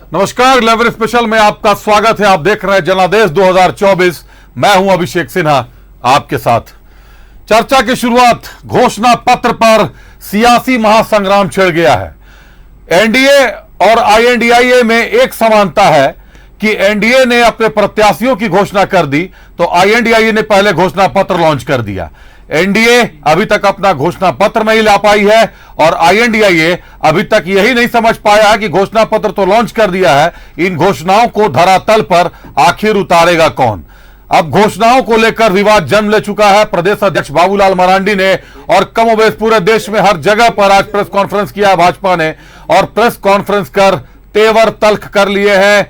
नमस्कार, 11 स्पेशल में आपका स्वागत है। आप देख रहे हैं जनादेश 2024। मैं हूं अभिषेक सिन्हा आपके साथ। चर्चा की शुरुआत घोषणा पत्र पर सियासी महासंग्राम छिड़ गया है। एनडीए और आईएनडीआईए में एक समानता है कि एनडीए ने अपने प्रत्याशियों की घोषणा कर दी तो आईएनडीआईए ने पहले घोषणा पत्र लॉन्च कर दिया। एनडीए अभी तक अपना घोषणा पत्र नहीं ला पाई है और आईएनडीआईए अभी तक यही नहीं समझ पाया है कि घोषणा पत्र तो लॉन्च कर दिया है, इन घोषणाओं को धरातल पर आखिर उतारेगा कौन। अब घोषणाओं को लेकर विवाद जन्म ले चुका है। प्रदेश अध्यक्ष बाबूलाल मरांडी ने और कमोबेश पूरे देश में हर जगह पर आज प्रेस कॉन्फ्रेंस किया भाजपा ने, और प्रेस कॉन्फ्रेंस कर तेवर तल्ख कर लिए हैं।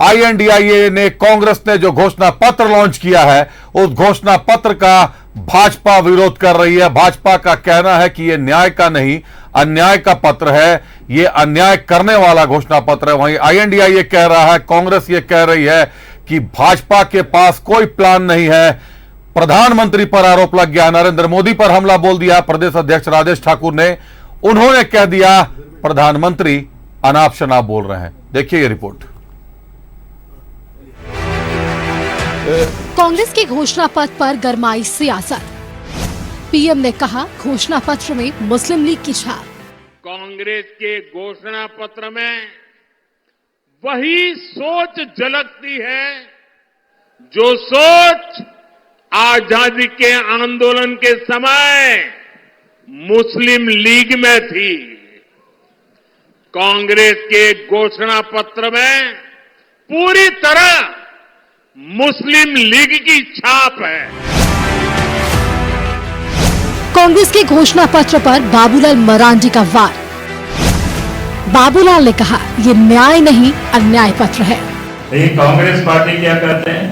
आईएनडीआईए ने, कांग्रेस ने जो घोषणा पत्र लॉन्च किया है उस घोषणा पत्र का भाजपा विरोध कर रही है। भाजपा का कहना है कि यह न्याय का नहीं, अन्याय का पत्र है, यह अन्याय करने वाला घोषणा पत्र है। वहीं आईएनडीआईए कह रहा है, कांग्रेस ये कह रही है कि भाजपा के पास कोई प्लान नहीं है। प्रधानमंत्री पर आरोप लग गया, नरेंद्र मोदी पर हमला बोल दिया प्रदेश अध्यक्ष राजेश ठाकुर ने। उन्होंने कह दिया प्रधानमंत्री अनाप शनाप बोल रहे हैं। देखिए ये रिपोर्ट। कांग्रेस के घोषणा पत्र पर गरमाई सियासत। पीएम ने कहा घोषणा पत्र में मुस्लिम लीग की छाप। कांग्रेस के घोषणा पत्र में वही सोच झलकती है जो सोच आजादी के आंदोलन के समय मुस्लिम लीग में थी। कांग्रेस के घोषणा पत्र में पूरी तरह मुस्लिम लीग की छाप है। कांग्रेस के घोषणा पत्र पर बाबूलाल मरांडी का वार। बाबूलाल ने कहा ये न्याय नहीं, अन्याय पत्र है। ये कांग्रेस पार्टी क्या करते हैं?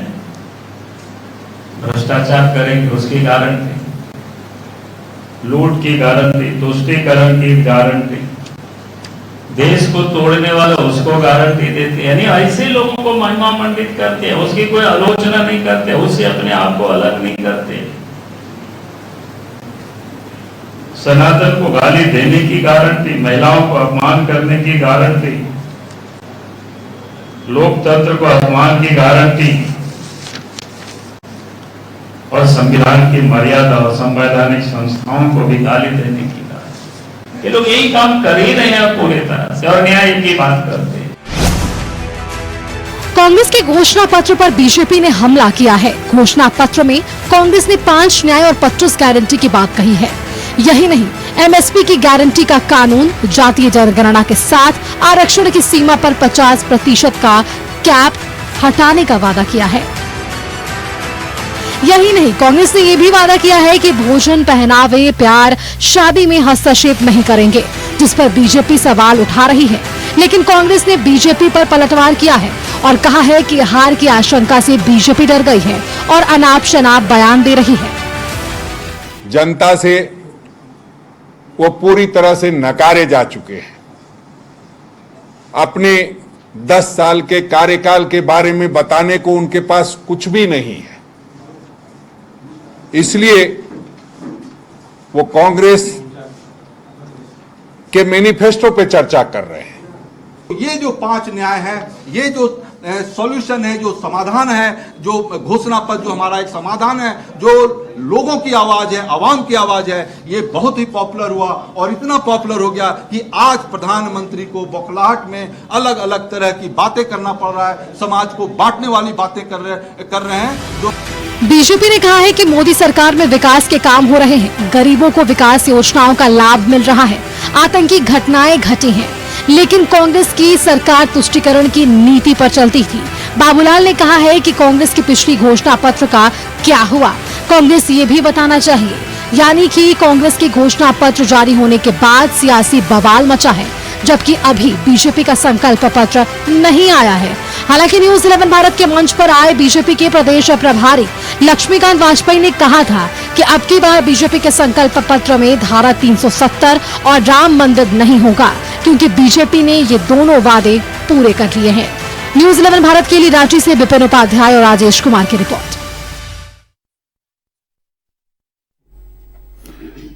भ्रष्टाचार करेंगे उसकी गारंटी, लूट की गारंटी, तुष्टीकरण की गारंटी, देश को तोड़ने वाला उसको गारंटी देते हैं। यानी ऐसे लोगों को महिमा मंडित करते हैं, उसकी कोई आलोचना नहीं करते, उससे अपने आप को अलग नहीं करते। सनातन को गाली देने की गारंटी, महिलाओं को अपमान करने की गारंटी, लोकतंत्र को अपमान की गारंटी और संविधान की मर्यादा और संवैधानिक संस्थाओं को भी गाली देने की गारंटी। ये लोग यही काम कर ही रहे हैं पूरी तरह से और न्याय की बात करते हैं। कांग्रेस के घोषणा पत्र पर बीजेपी ने हमला किया है। घोषणा पत्र में कांग्रेस ने 5 न्याय और 25 गारंटी की बात कही है। यही नहीं, एमएसपी की गारंटी का कानून, जातीय जनगणना के साथ आरक्षण की सीमा पर 50% का कैप हटाने का वादा किया है। यही नहीं, कांग्रेस ने यह भी वादा किया है कि भोजन, पहनावे, प्यार, शादी में हस्तक्षेप नहीं करेंगे, जिस पर बीजेपी सवाल उठा रही है। लेकिन कांग्रेस ने बीजेपी पर पलटवार किया है और कहा है कि हार की आशंका से बीजेपी डर गई है और अनाप शनाप बयान दे रही है। जनता से वो पूरी तरह से नकारे जा चुके हैं। अपने 10 साल के कार्यकाल के बारे में बताने को उनके पास कुछ भी नहीं है। इसलिए वो कांग्रेस के मैनिफेस्टो पे चर्चा कर रहे हैं। ये जो 5 न्याय है, ये जो सॉल्यूशन है, जो समाधान है, जो घोषणा पत्र जो हमारा एक समाधान है, जो लोगों की आवाज है, आवाम की आवाज है, ये बहुत ही पॉपुलर हुआ और इतना पॉपुलर हो गया कि आज प्रधानमंत्री को बौखलाहट में अलग अलग तरह की बातें करना पड़ रहा है, समाज को बांटने वाली बातें कर रहे हैं। जो बीजेपी ने कहा है कि मोदी सरकार में विकास के काम हो रहे हैं, गरीबों को विकास योजनाओं का लाभ मिल रहा है, आतंकी घटनाएं घटी हैं, लेकिन कांग्रेस की सरकार तुष्टीकरण की नीति पर चलती थी। बाबूलाल ने कहा है कि कांग्रेस की पिछली घोषणा पत्र का क्या हुआ, कांग्रेस ये भी बताना चाहिए। यानी कि कांग्रेस की घोषणा पत्र जारी होने के बाद सियासी बवाल मचा है, जबकि अभी बीजेपी का संकल्प पत्र नहीं आया है। हालांकि न्यूज 11 भारत के मंच पर आए बीजेपी के प्रदेश प्रभारी लक्ष्मीकांत वाजपेयी ने कहा था कि अब की बार बीजेपी के संकल्प पत्र में धारा 370 और राम मंदिर नहीं होगा, क्योंकि बीजेपी ने ये दोनों वादे पूरे कर लिए हैं। न्यूज 11 भारत के लिए रांची से विपिन उपाध्याय और राजेश कुमार की रिपोर्ट।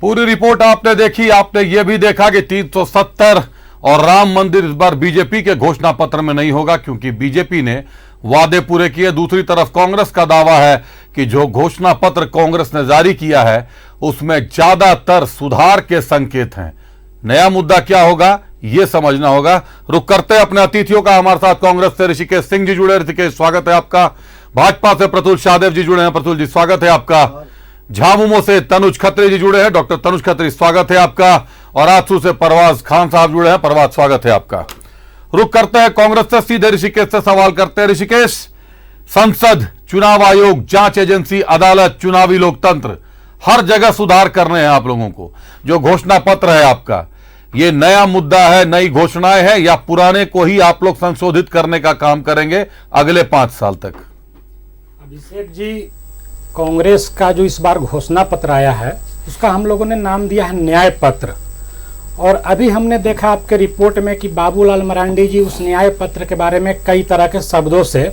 पूरी रिपोर्ट आपने देखी। आपने यह भी देखा कि 370 और राम मंदिर इस बार बीजेपी के घोषणा पत्र में नहीं होगा, क्योंकि बीजेपी ने वादे पूरे किए। दूसरी तरफ कांग्रेस का दावा है कि जो घोषणा पत्र कांग्रेस ने जारी किया है उसमें ज्यादातर सुधार के संकेत हैं। नया मुद्दा क्या होगा यह समझना होगा। रुक करते हैं अपने अतिथियों का। हमारे साथ कांग्रेस से ऋषिकेश सिंह जी जुड़े। ऋषिकेश, स्वागत है आपका। भाजपा से प्रतुल शाहदेव जी जुड़े हैं। प्रतुल जी, स्वागत है आपका। झामुमो से तनुज खत्री जी जुड़े हैं। डॉक्टर तनुज खत्री, स्वागत है आपका। और आजसू से परवाज खान साहब जुड़े हैं। परवाज, स्वागत है आपका। रुक करते हैं कांग्रेस से सीधे ऋषिकेश से सवाल करते हैं। ऋषिकेश, संसद, चुनाव आयोग, जांच एजेंसी, अदालत, चुनावी लोकतंत्र, हर जगह सुधार करने हैं आप लोगों को। जो घोषणा पत्र है आपका, ये नया मुद्दा है, नई घोषणाएं है, या पुराने को ही आप लोग संशोधित करने का काम करेंगे अगले 5 साल तक? अभिषेक जी, कांग्रेस का जो इस बार घोषणा पत्र आया है उसका हम लोगों ने नाम दिया है न्याय पत्र। और अभी हमने देखा आपके रिपोर्ट में कि बाबूलाल मरांडी जी उस न्याय पत्र के बारे में कई तरह के शब्दों से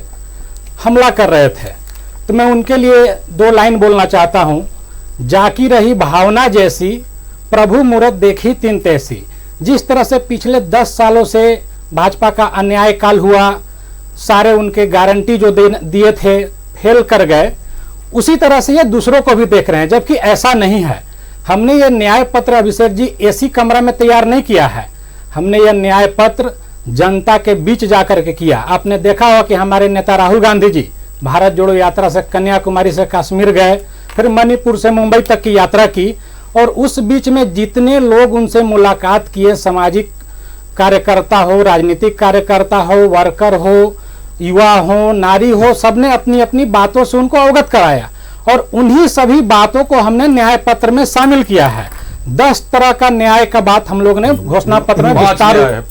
हमला कर रहे थे। तो मैं उनके लिए 2 लाइन बोलना चाहता हूं। जाकी रही भावना जैसी, प्रभु मूरत देखी तिन तैसी। जिस तरह से पिछले 10 सालों से भाजपा का अन्याय काल हुआ, सारे उनके गारंटी जो दिए थे फेल कर गए, उसी तरह से ये दूसरों को भी देख रहे हैं, जबकि ऐसा नहीं है। हमने ये न्याय पत्र अभिषेक जी एसी कमरा में तैयार नहीं किया है। हमने ये न्याय पत्र जनता के बीच जाकर के किया। आपने देखा होगा कि हमारे नेता राहुल गांधी जी भारत जोड़ो यात्रा से कन्याकुमारी से कश्मीर गए, फिर मणिपुर से मुंबई तक की यात्रा की, और उस बीच में जितने लोग उनसे मुलाकात किए, सामाजिक कार्यकर्ता हो, राजनीतिक कार्यकर्ता हो, वर्कर हो, युवा हो, नारी हो, सबने अपनी अपनी बातों से उनको अवगत कराया, और उन्हीं सभी बातों को हमने न्याय पत्र में शामिल किया है। 10 तरह का न्याय का बात हम लोग ने घोषणा पत्र में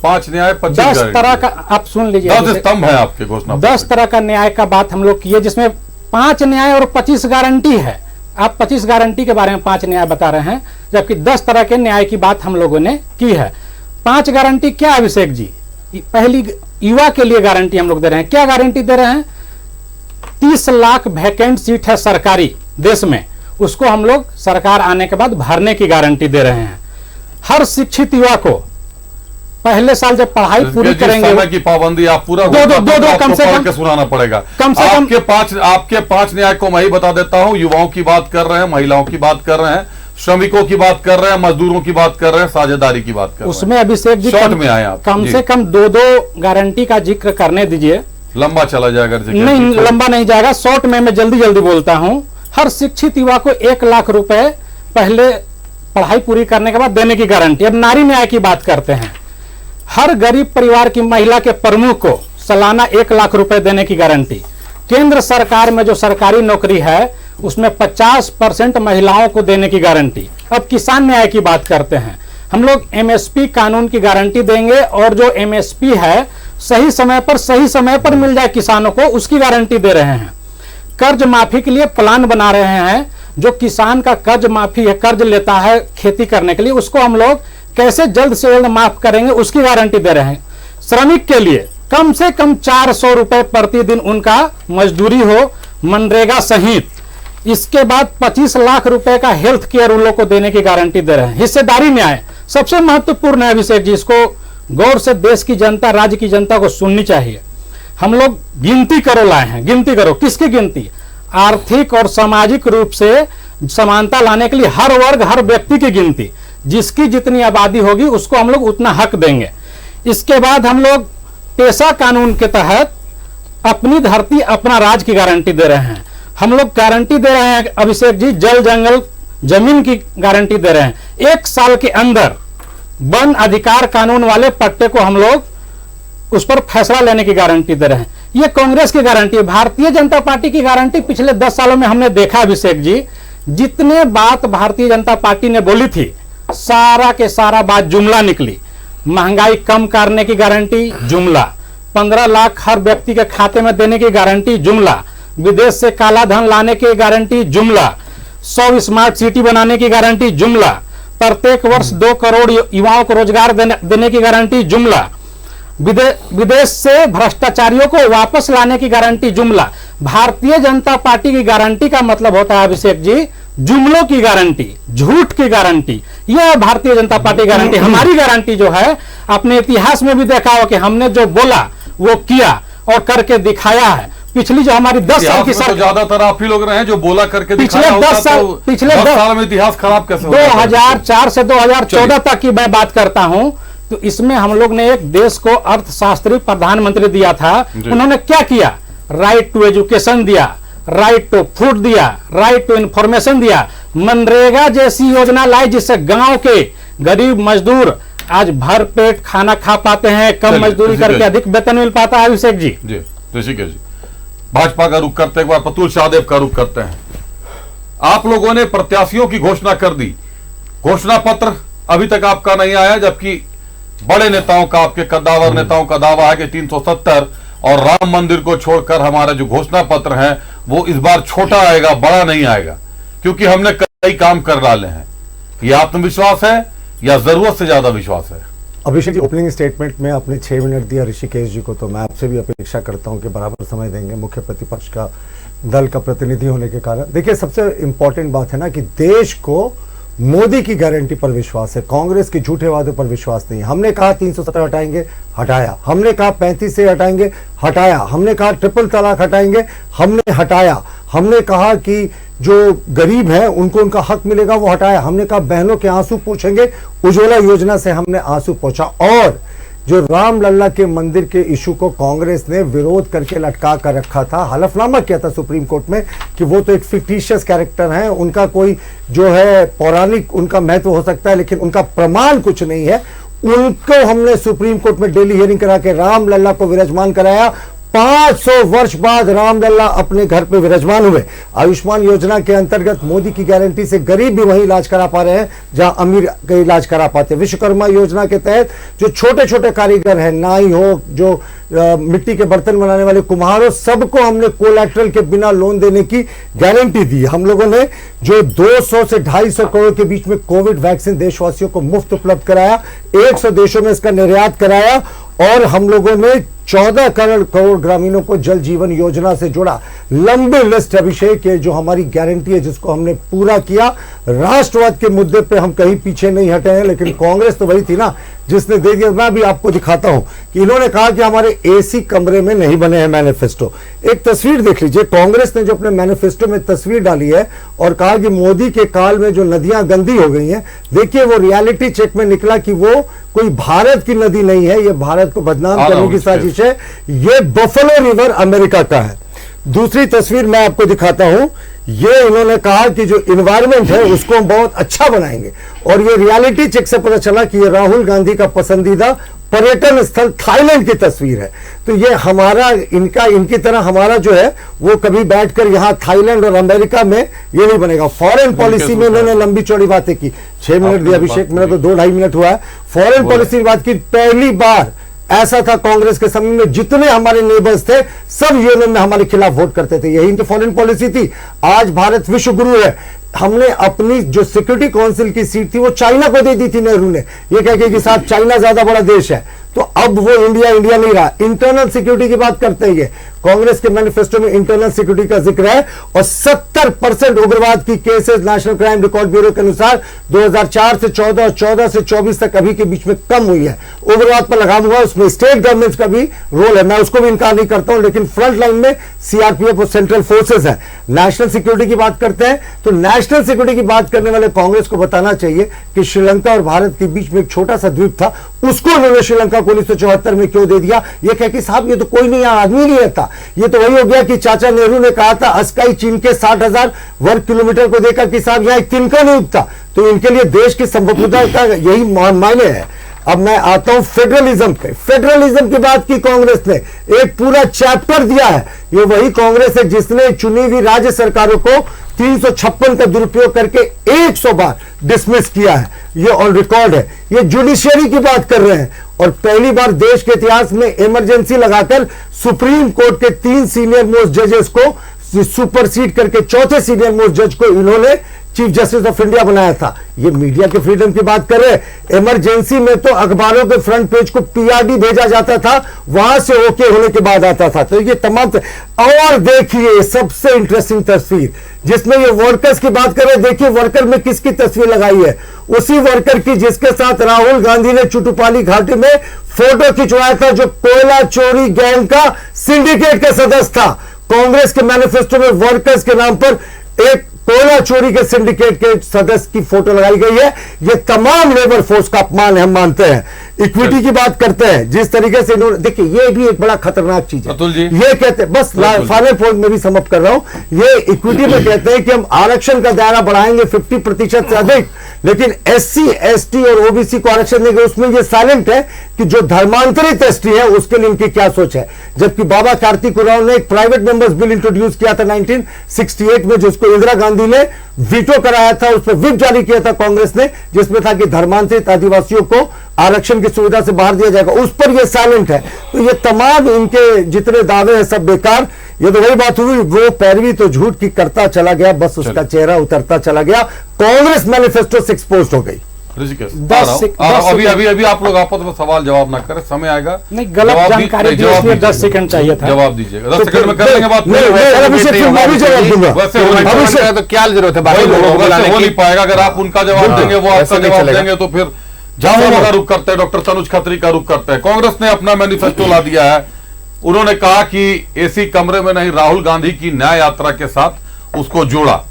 5 न्याय 10 तरह का, आप सुन लीजिए, 10 स्तंभ है आपके घोषणा। 10 तरह का न्याय का बात हम लोग किए, जिसमें 5 न्याय और 25 गारंटी है। आप 25 गारंटी के बारे में 5 न्याय बता रहे हैं, जबकि 10 तरह के न्याय की बात हम लोगों ने की है। 5 गारंटी क्या अभिषेक जी? पहली, युवा के लिए गारंटी हम लोग दे रहे हैं। क्या गारंटी दे रहे हैं? 30 लाख वैकेंट सीट है सरकारी देश में, उसको हम लोग सरकार आने के बाद भरने की गारंटी दे रहे हैं। हर शिक्षित युवा को पहले साल जब पढ़ाई पूरी करेंगे, समय की पाबंदी आप पूरा दो कम से कम सुनाना पड़ेगा। कम से कम आपके 5 न्याय को मैं ही बता देता हूं। युवाओं की बात कर रहे हैं, महिलाओं की बात कर रहे हैं, श्रमिकों की बात कर रहे हैं, मजदूरों की बात कर रहे हैं, साझेदारी की बात कर रहे हैं। उसमें अभिषेक जी शॉर्ट में आए आप, कम से कम 2 गारंटी का जिक्र करने दीजिए। लंबा चला जाएगा? नहीं, लंबा नहीं जाएगा, शॉर्ट में मैं जल्दी बोलता हूं। हर शिक्षित युवा को 1 लाख रुपए पहले पढ़ाई पूरी करने के बाद देने की गारंटी। अब नारी न्याय की बात करते हैं। हर गरीब परिवार की महिला के प्रमुख को सालाना 1 लाख रुपए देने की गारंटी। केंद्र सरकार में जो सरकारी नौकरी है उसमें 50% महिलाओं को देने की गारंटी। अब किसान न्याय की बात करते हैं। हम लोग एमएसपी कानून की गारंटी देंगे, और जो एमएसपी है सही समय पर मिल जाए किसानों को, उसकी गारंटी दे रहे हैं। कर्ज माफी के लिए प्लान बना रहे हैं। जो किसान का कर्ज माफी है, कर्ज लेता है खेती करने के लिए, उसको हम लोग कैसे जल्द से जल्द माफ करेंगे, उसकी गारंटी दे रहे हैं। श्रमिक के लिए कम से कम 400 रुपए प्रतिदिन उनका मजदूरी हो, मनरेगा सहित। इसके बाद 25 लाख रुपए का हेल्थ केयर उन लोग को देने की गारंटी दे रहे हैं। हिस्सेदारी न्याय सबसे महत्वपूर्ण है अभिषेक जी, इसको गौर से देश की जनता, राज्य की जनता को सुननी चाहिए। हम लोग गिनती करो लाए हैं। गिनती करो, किसकी गिनती? आर्थिक और सामाजिक रूप से समानता लाने के लिए हर वर्ग, हर व्यक्ति की गिनती। जिसकी जितनी आबादी होगी उसको हम लोग उतना हक देंगे। इसके बाद हम लोग पेशा कानून के तहत अपनी धरती अपना राज की गारंटी दे रहे हैं। हम लोग गारंटी दे रहे हैं अभिषेक जी, जल जंगल जमीन की गारंटी दे रहे हैं। 1 साल के अंदर वन अधिकार कानून वाले पट्टे को हम लोग उस पर फैसला लेने की गारंटी दे रहे हैं। ये कांग्रेस की गारंटी है। भारतीय जनता पार्टी की गारंटी पिछले 10 सालों में हमने देखा अभिषेक जी, जितने बात भारतीय जनता पार्टी ने बोली थी सारा के सारा बात जुमला निकली। महंगाई कम करने की गारंटी, जुमला। 15 लाख हर व्यक्ति के खाते में देने की गारंटी, जुमला। विदेश से काला धन लाने की गारंटी, जुमला। 100 स्मार्ट सिटी बनाने की गारंटी, जुमला। प्रत्येक वर्ष 2 करोड़ युवाओं को रोजगार देने की गारंटी, जुमला। विदेश से भ्रष्टाचारियों को वापस लाने की गारंटी, जुमला। भारतीय जनता पार्टी की गारंटी का मतलब होता है अभिषेक जी, जुमलों की गारंटी, झूठ की गारंटी, यह भारतीय जनता पार्टी गारंटी। हमारी गारंटी जो है, अपने इतिहास में भी देखा हो कि हमने जो बोला वो किया और करके दिखाया है। पिछली जो हमारी 10 साल की तो ज्यादातर आप ही लोग रहे हैं जो बोला करके पिछले दिखाया 10 साल, तो पिछले 10 साल में इतिहास खराब कैसे हो 2004 से 2014 तक की मैं बात करता हूं, तो इसमें हम लोग ने एक देश को अर्थशास्त्री प्रधानमंत्री दिया था। उन्होंने क्या किया? राइट टू एजुकेशन दिया, राइट टू फूड दिया, राइट टू इंफॉर्मेशन दिया, मनरेगा जैसी योजना लाई जिससे गांव के गरीब मजदूर आज भर पेट खाना खा पाते हैं, कम मजदूरी करके अधिक वेतन मिल पाता है। अभिषेक जी, ऋषिकेश जी, भाजपा का रुख करते, एक बार प्रतुल शाहदेव का रुख करते हैं। आप लोगों ने प्रत्याशियों की घोषणा कर दी, घोषणा पत्र अभी तक आपका नहीं आया, जबकि बड़े नेताओं का, आपके कद्दावर नेताओं का दावा है कि 370 और राम मंदिर को छोड़कर हमारा जो घोषणा पत्र है वो इस बार छोटा आएगा, बड़ा नहीं आएगा, क्योंकि हमने कई काम कर डाले हैं। ये आत्मविश्वास है या जरूरत से ज्यादा विश्वास है? अभिषेक जी, ओपनिंग स्टेटमेंट में आपने 6 मिनट दिया ऋषिकेश जी को, तो मैं आपसे भी अपेक्षा करता हूं कि बराबर समय देंगे, मुख्य प्रतिपक्ष का दल का प्रतिनिधि होने के कारण। देखिए, सबसे इंपॉर्टेंट बात है ना कि देश को मोदी की गारंटी पर विश्वास है, कांग्रेस के झूठे वादों पर विश्वास नहीं। हमने कहा 370 हटाएंगे, हटाया। हमने कहा 35 से हटाएंगे, हटाया। हमने कहा ट्रिपल तलाक हटाएंगे, हमने हटाया। हमने कहा कि जो गरीब हैं उनको उनका हक मिलेगा, वो हटाया। हमने कहा बहनों के आंसू पोंछेंगे, उज्ज्वला योजना से हमने आंसू पोंछा। और जो रामलला के मंदिर के इशू को कांग्रेस ने विरोध करके लटका कर रखा था, हलफनामा किया था सुप्रीम कोर्ट में कि वो तो एक फिक्टिशियस कैरेक्टर हैं, उनका कोई जो है पौराणिक उनका महत्व हो सकता है लेकिन उनका प्रमाण कुछ नहीं है, उनको हमने सुप्रीम कोर्ट में डेली हियरिंग करा के रामलला को विराजमान कराया। 500 वर्ष बाद रामलला अपने घर पे विराजमान हुए। आयुष्मान योजना के अंतर्गत मोदी की गारंटी से गरीब भी वहीं इलाज करा पा रहे हैं जहां अमीर का इलाज करा पाते। विश्वकर्मा योजना के तहत जो छोटे छोटे कारीगर हैं, नाई हो, जो मिट्टी के बर्तन बनाने वाले कुम्हार हो, सबको हमने कोलैटरल के बिना लोन देने की गारंटी दी। हम लोगों ने जो 200 से 250 करोड़ के बीच में कोविड वैक्सीन देशवासियों को मुफ्त उपलब्ध कराया, 100 देशों में इसका निर्यात कराया। और हम लोगों ने 14 करोड़ ग्रामीणों को जल जीवन योजना से जोड़ा। लंबी लिस्ट अभिषेक है जो हमारी गारंटी है जिसको हमने पूरा किया। राष्ट्रवाद के मुद्दे पे हम कहीं पीछे नहीं हटे हैं, लेकिन कांग्रेस तो वही थी ना जिसने दे दिया। मैं भी आपको दिखाता हूं कि इन्होंने कहा कि हमारे एसी कमरे में नहीं बने हैं मैनिफेस्टो। एक तस्वीर देख लीजिए, कांग्रेस ने जो अपने मैनिफेस्टो में तस्वीर डाली है और कहा कि मोदी के काल में जो नदियां गंदी हो गई हैं, देखिए वो रियलिटी चेक में निकला कि वो कोई भारत की नदी नहीं है, ये भारत को बदनाम करने की साजिश है। ये बफलो रिवर अमेरिका का है। दूसरी तस्वीर मैं आपको दिखाता हूं, ये इन्होंने कहा कि जो इन्वायरमेंट है उसको हम बहुत अच्छा बनाएंगे। और ये रियलिटी चेक से पता चला कि ये राहुल गांधी का पसंदीदा पर्यटन स्थल थाईलैंड की तस्वीर है। तो ये हमारा इनकी तरह हमारा जो है वो कभी बैठकर यहाँ थाईलैंड और अमेरिका में ये नहीं बनेगा। फॉरेन पॉलिसी में इन्होंने लंबी चौड़ी बातें की। 6 मिनट दिया अभिषेक, मेरा तो 2-2.5 मिनट हुआ है। फॉरेन पॉलिसी की बात की, पहली बार ऐसा था कांग्रेस के समय में जितने हमारे नेबर्स थे सब यूएन में हमारे खिलाफ वोट करते थे, यही इनकी फॉरेन पॉलिसी थी। आज भारत विश्व गुरु है। हमने अपनी जो सिक्योरिटी काउंसिल की सीट थी वो चाइना को दे दी थी नेहरू ने, ये कह के कि साहब चाइना ज्यादा बड़ा देश है। तो अब वो इंडिया नहीं रहा। इंटरनल सिक्योरिटी की बात करते हैं, ये कांग्रेस के मैनिफेस्टो में इंटरनल सिक्योरिटी का जिक्र है। और 70% उग्रवाद की cases national crime record bureau के अनुसार 2004 से 14 और 14 से 24 तक अभी के बीच में कम हुई है। उग्रवाद पर लगाम हुआ, उसमें स्टेट गवर्नमेंट का भी रोल है, मैं उसको भी इनकार नहीं करता हूं, लेकिन फ्रंट लाइन में सीआरपीएफ और सेंट्रल फोर्सेस है। नेशनल सिक्योरिटी की बात करते हैं तो नेशनल सिक्योरिटी की बात करने वाले कांग्रेस को बताना चाहिए कि श्रीलंका और भारत के बीच में एक छोटा सा द्वीप था, उसको उन्होंने श्रीलंका को 1974 में क्यों दे दिया? ये कह के साहब ये तो कोई नहीं, आदमी नहीं रहता। ये तो वही हो गया कि चाचा नेहरू ने कहा था अस्काई चीन के 60,000 वर्ग किलोमीटर को देखकर कि साहब यहां एक तिनका नहीं उगता। तो इनके लिए देश की संप्रभुता का यही मायने है। अब मैं आता हूं फेडरलिज्म पे। फेडरलिज्म की बात की कांग्रेस ने, एक पूरा चैप्टर दिया है। ये वही कांग्रेस है जिसने चुनी हुई राज्य सरकारों को 356 का दुरुपयोग करके 100 बार डिसमिस किया है, ये ऑन रिकॉर्ड है। ये जुडिशियरी की बात कर रहे हैं और पहली बार देश के इतिहास में इमरजेंसी लगाकर सुप्रीम कोर्ट के 3 सीनियर मोस्ट जजेस को सुपरसीड करके 4थे सीनियर मोस्ट जज को इन्होंने चीफ जस्टिस ऑफ इंडिया बनाया था। ये मीडिया के फ्रीडम की बात कर रहे। इमरजेंसी में तो अखबारों के फ्रंट पेज को पीआरडी भेजा जाता था, वहां से ओके होने के बाद आता था। तो ये तमाम और देखिए सबसे इंटरेस्टिंग तस्वीर जिसमें ये वर्कर्स की बात कर रहे, देखिए वर्कर में किसकी तस्वीर लगाई है, उसी वर्कर की जिसके साथ राहुल गांधी ने चुटुपाली घाटी में फोटो खिंचवाया था, जो कोयला चोरी गैंग का सिंडिकेट का सदस्य था। कांग्रेस के मैनिफेस्टो में वर्कर्स के नाम पर एक कोयला चोरी के सिंडिकेट के सदस्य की फोटो लगाई गई है। यह तमाम लेबर फोर्स का अपमान हम मानते हैं। इक्विटी की बात करते हैं जिस तरीके से इन्होंने, देखिए ये भी एक बड़ा खतरनाक चीज है। अतुल जी, ये कहते हैं, बस फाइनल पॉइंट में भी समाप्त कर रहा हूं, ये इक्विटी में कहते हैं कि हम आरक्षण का दायरा बढ़ाएंगे 50% से अधिक, लेकिन SC ST और OBC को आरक्षण देंगे। उसमें ये साइलेंट है कि जो धर्मांतरित ST है उसके लिए इनकी क्या सोच है। जबकि बाबा कार्तिक उरांव ने एक प्राइवेट मेंबर्स बिल इंट्रोड्यूस किया था 1968 में, जिसको इंदिरा गांधी ने वीटो कराया था, उस पर व्हिप जारी किया था कांग्रेस ने, जिसमें था कि धर्मांतरित आदिवासियों को आरक्षण की सुविधा से बाहर दिया जाएगा। उस पर ये साइलेंट है। तो ये तमाम इनके जितने दावे हैं सब बेकार। ये तो वही बात हुई, वो पैरवी तो झूठ की करता चला गया, बस उसका चेहरा उतरता चला गया। कांग्रेस मैनिफेस्टो से एक्सपोज हो गई। ऋषिकेश, अभी आप लोग आपस में सवाल जवाब ना करें, समय आएगा। नहीं, गलत जानकारी दी, इसलिए 10 सेकंड चाहिए था। जवाब दीजिएगा, 10 सेकंड में कर लेंगे बात। तो क्या जरूरत है, हो नहीं पाएगा। अगर आप उनका जवाब देंगे, वो आपका जवाब देंगे, तो फिर झामुमो का रुख करते हैं, डॉक्टर तनुज खत्री का रुख करते हैं। कांग्रेस ने अपना मैनिफेस्टो ला दिया है। उन्होंने कहा कि एसी कमरे में नहीं, राहुल गांधी की न्याय यात्रा के साथ उसको जोड़ा।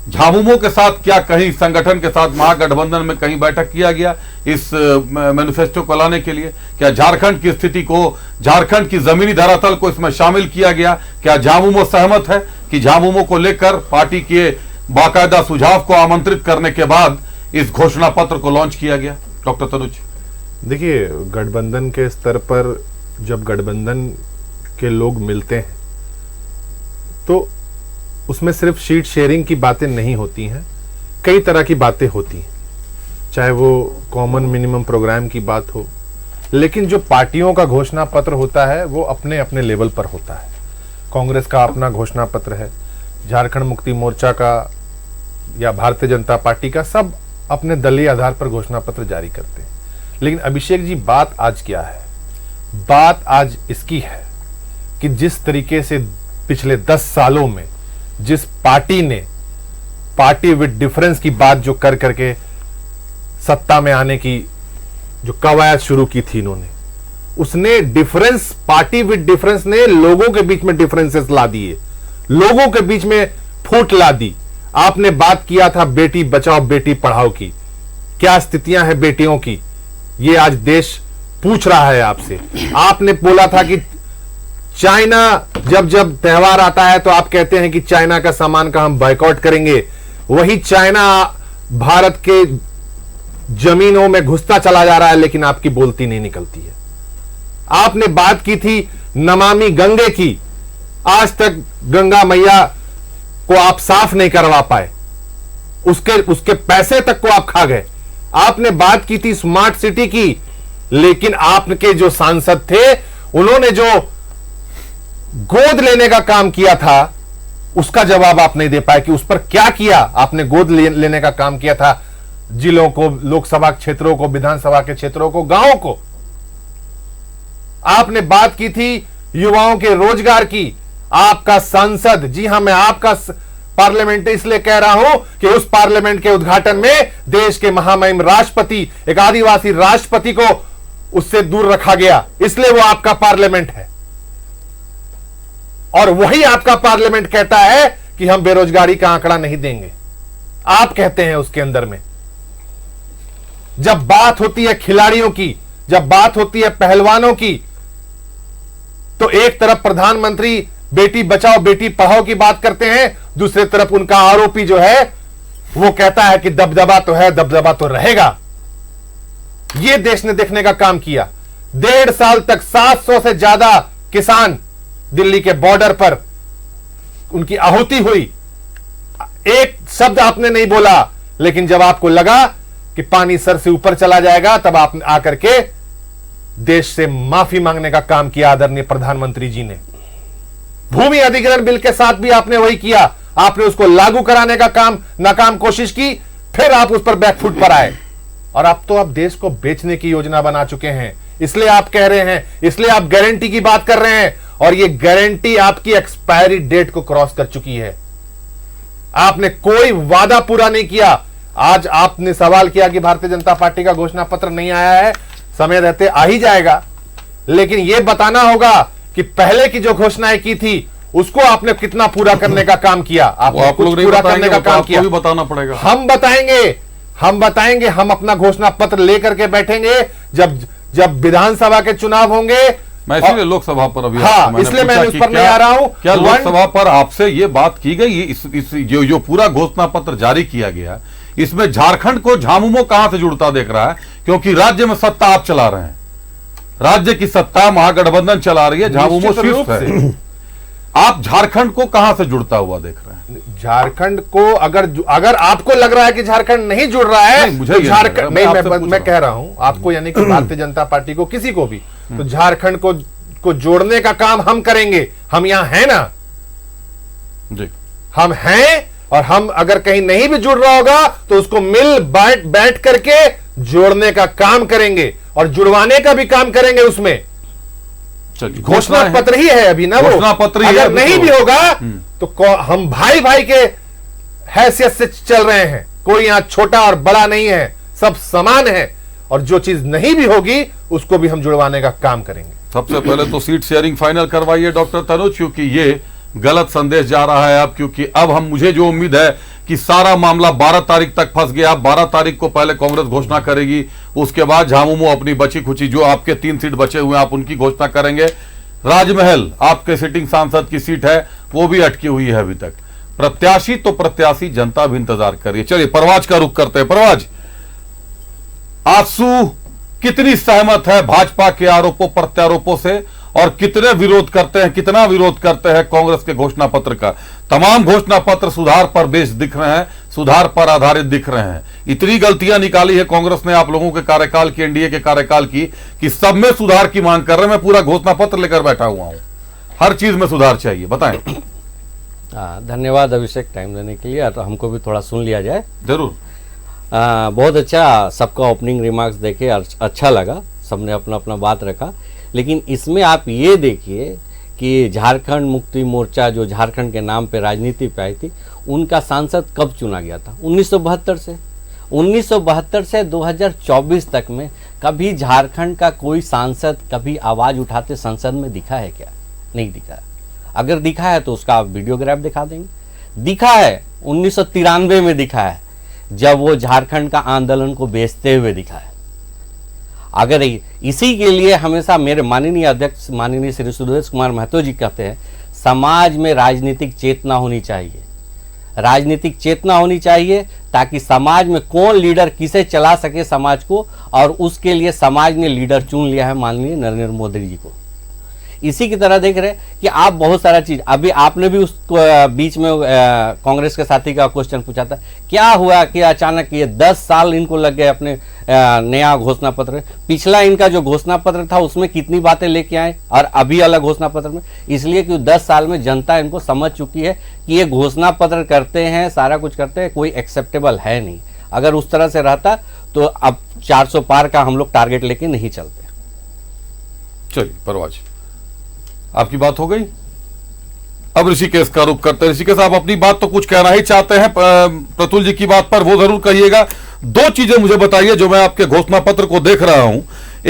झामुमो के साथ क्या कहीं संगठन के साथ महागठबंधन में कहीं बैठक किया गया इस मैनिफेस्टो को लाने के लिए? क्या झारखंड की स्थिति को, झारखंड की जमीनी धरातल को इसमें शामिल किया गया? क्या झामुमो सहमत है कि झामुमो को लेकर पार्टी के बाकायदा सुझाव को आमंत्रित करने के बाद इस घोषणा पत्र को लॉन्च किया गया? डॉक्टर तनुज, देखिए, गठबंधन के स्तर पर जब गठबंधन के लोग मिलते हैं तो उसमें सिर्फ शीट शेयरिंग की बातें नहीं होती हैं, कई तरह की बातें होती हैं, चाहे वो कॉमन मिनिमम प्रोग्राम की बात हो। लेकिन जो पार्टियों का घोषणा पत्र होता है वो अपने अपने लेवल पर होता है। कांग्रेस का अपना घोषणा पत्र है, झारखंड मुक्ति मोर्चा का या भारतीय जनता पार्टी का, सब अपने दलीय आधार पर घोषणा पत्र जारी करते हैं। लेकिन अभिषेक जी, बात आज क्या है? बात आज इसकी है कि जिस तरीके से पिछले 10 सालों में जिस पार्टी ने पार्टी विद डिफरेंस की बात जो कर करके सत्ता में आने की जो कवायद शुरू की थी इन्होंने, उसने डिफरेंस, पार्टी विद डिफरेंस ने लोगों के बीच में डिफरेंसेस ला दिए, लोगों के बीच में फूट ला दी। आपने बात किया था बेटी बचाओ बेटी पढ़ाओ की, क्या स्थितियां हैं बेटियों की, ये आज देश पूछ रहा है आपसे। आपने बोला था कि चाइना, जब जब त्योहार आता है तो आप कहते हैं कि चाइना का सामान का हम बायकॉट करेंगे, वही चाइना भारत के जमीनों में घुसता चला जा रहा है, लेकिन आपकी बोलती नहीं निकलती है। आपने बात की थी नमामि गंगे की, आज तक गंगा मैया को आप साफ नहीं करवा पाए, उसके पैसे तक को आप खा गए। आपने बात की थी स्मार्ट सिटी की, लेकिन आपके जो सांसद थे उन्होंने जो गोद लेने का काम किया था उसका जवाब आप नहीं दे पाए कि उस पर क्या किया आपने। गोद लेने का काम किया था जिलों को, लोकसभा क्षेत्रों को, विधानसभा के क्षेत्रों को, गांवों को। आपने बात की थी युवाओं के रोजगार की। आपका सांसद, जी हां, मैं आपका पार्लियामेंट इसलिए कह रहा हूं कि उस पार्लियामेंट के उद्घाटन में देश के महामहिम राष्ट्रपति, एक आदिवासी राष्ट्रपति को उससे दूर रखा गया, इसलिए वो आपका पार्लियामेंट है। और वही आपका पार्लियामेंट कहता है कि हम बेरोजगारी का आंकड़ा नहीं देंगे। आप कहते हैं उसके अंदर में। जब बात होती है खिलाड़ियों की, जब बात होती है पहलवानों की, तो एक तरफ प्रधानमंत्री बेटी बचाओ बेटी पढ़ाओ की बात करते हैं, दूसरी तरफ उनका आरोपी जो है वो कहता है कि दबदबा तो है, दबदबा तो रहेगा। यह देश ने देखने का काम किया। 1.5 साल तक 700 से ज्यादा किसान दिल्ली के बॉर्डर पर उनकी आहुति हुई। एक शब्द आपने नहीं बोला, लेकिन जब आपको लगा कि पानी सर से ऊपर चला जाएगा, तब आपने आकर के देश से माफी मांगने का काम किया आदरणीय प्रधानमंत्री जी ने। भूमि अधिग्रहण बिल के साथ भी आपने वही किया। आपने उसको लागू कराने का नाकाम कोशिश की, फिर आप उस पर बैकफुट पर आए और अब तो आप देश को बेचने की योजना बना चुके हैं। इसलिए आप कह रहे हैं, इसलिए आप गारंटी की बात कर रहे हैं और ये गारंटी आपकी एक्सपायरी डेट को क्रॉस कर चुकी है। आपने कोई वादा पूरा नहीं किया। आज आपने सवाल किया कि भारतीय जनता पार्टी का घोषणा पत्र नहीं आया है, समय रहते आ ही जाएगा, लेकिन यह बताना होगा कि पहले की जो घोषणाएं की थी उसको आपने कितना पूरा करने का काम किया। आपने कुछ पूरा करने का काम किया, बताना पड़ेगा। हम बताएंगे, हम अपना घोषणा पत्र लेकर के बैठेंगे जब विधानसभा के चुनाव होंगे। मैं इसलिए लोकसभा पर अभी इसलिए मैं उस पर नहीं आ रहा हूं। क्या लोकसभा पर आपसे ये बात की गई, जो पूरा घोषणा पत्र जारी किया गया, इसमें झारखंड को झामुमो कहां से जुड़ता देख रहा है? क्योंकि राज्य में सत्ता आप चला रहे हैं, राज्य की सत्ता महागठबंधन चला रही है, झामुमो शीर्ष है। आप झारखंड को कहां से जुड़ता हुआ देख रहे हैं? झारखंड को अगर आपको लग रहा है कि झारखंड नहीं जुड़ रहा है, मुझे तो झारखंड मैं कह रहा हूं आपको, यानी कि भारतीय जनता पार्टी को, किसी को भी, तो झारखंड को जोड़ने का काम हम करेंगे। हम यहां हैं ना जी, हम हैं, और हम अगर कहीं नहीं भी जुड़ रहा होगा तो उसको मिल बैठ करके जोड़ने का काम करेंगे और जुड़वाने का भी काम करेंगे। उसमें घोषणा पत्र ही है अभी ना, वो घोषणा पत्र ही अगर नहीं भी होगा तो हम भाई भाई के हैसियत से चल रहे हैं। कोई यहां छोटा और बड़ा नहीं है, सब समान है, और जो चीज नहीं भी होगी उसको भी हम जुड़वाने का काम करेंगे। सबसे पहले तो सीट शेयरिंग फाइनल करवाइए डॉक्टर तनुज, क्योंकि ये गलत संदेश जा रहा है अब। क्योंकि अब मुझे जो उम्मीद है कि सारा मामला 12 तारीख तक फंस गया। 12 तारीख को पहले कांग्रेस घोषणा करेगी, उसके बाद झामुमो अपनी बची खुची जो आपके 3 सीट बचे हुए आप उनकी घोषणा करेंगे। राजमहल आपके सिटिंग सांसद की सीट है, वो भी अटकी हुई है अभी तक। प्रत्याशी तो प्रत्याशी, जनता भी इंतजार कर रही है। चलिए परवाज का रुख करते हैं। परवाज, आंसू कितनी सहमत है भाजपा के आरोपों प्रत्यारोपों से, और कितना विरोध करते हैं कांग्रेस के घोषणा पत्र का? तमाम घोषणा पत्र सुधार पर बेस दिख रहे हैं, सुधार पर आधारित दिख रहे हैं। इतनी गलतियां निकाली है कांग्रेस ने आप लोगों के कार्यकाल की, एनडीए के कार्यकाल की, कि सब में सुधार की मांग कर रहे हैं। मैं पूरा घोषणा पत्र लेकर बैठा हुआ हूं, हर चीज में सुधार चाहिए, बताएं। धन्यवाद अभिषेक, टाइम देने के लिए। तो हमको भी थोड़ा सुन लिया जाए। जरूर। बहुत अच्छा, सबका ओपनिंग रिमार्क्स देखे अच्छा लगा, सबने अपना अपना बात रखा। लेकिन इसमें आप ये देखिए कि झारखंड मुक्ति मोर्चा जो झारखंड के नाम पे राजनीति पे आई थी, उनका सांसद कब चुना गया था? 1972 से। 1972 से 2024 तक में कभी झारखंड का कोई सांसद कभी आवाज़ उठाते संसद में दिखा है क्या? नहीं दिखा। अगर दिखा है तो उसका आप वीडियोग्राफ दिखा देंगे। दिखा है 1993 में दिखा है, जब वो झारखंड का आंदोलन को बेचते हुए दिखा है। अगर इसी के लिए हमेशा मेरे माननीय अध्यक्ष माननीय श्री सुदेश कुमार महतो जी कहते हैं, समाज में राजनीतिक चेतना होनी चाहिए। राजनीतिक चेतना होनी चाहिए ताकि समाज में कौन लीडर किसे चला सके समाज को, और उसके लिए समाज ने लीडर चुन लिया है माननीय नरेंद्र मोदी जी को। इसी की तरह देख रहे हैं कि आप बहुत सारा चीज, अभी आपने भी उस बीच में कांग्रेस के साथी का क्वेश्चन पूछा था, क्या हुआ कि अचानक ये 10 साल इनको लग गए अपने नया घोषणा पत्र। पिछला इनका जो घोषणा पत्र था उसमें कितनी बातें लेके आए, और अभी अलग घोषणा पत्र में, इसलिए कि 10 साल में जनता इनको समझ चुकी है कि ये घोषणा पत्र करते हैं, सारा कुछ करते हैं, कोई एक्सेप्टेबल है नहीं। अगर उस तरह से रहता तो अब 400 पार का हम लोग टारगेट लेके नहीं चलते। चलिए परवाज, आपकी बात हो गई। अब ऋषिकेश का रुख करते हैं। ऋषिकेश, आप अपनी बात तो कुछ कहना ही चाहते हैं प्रतुल जी की बात पर, वो जरूर कहिएगा। 2 चीजें मुझे बताइए जो मैं आपके घोषणा पत्र को देख रहा हूं।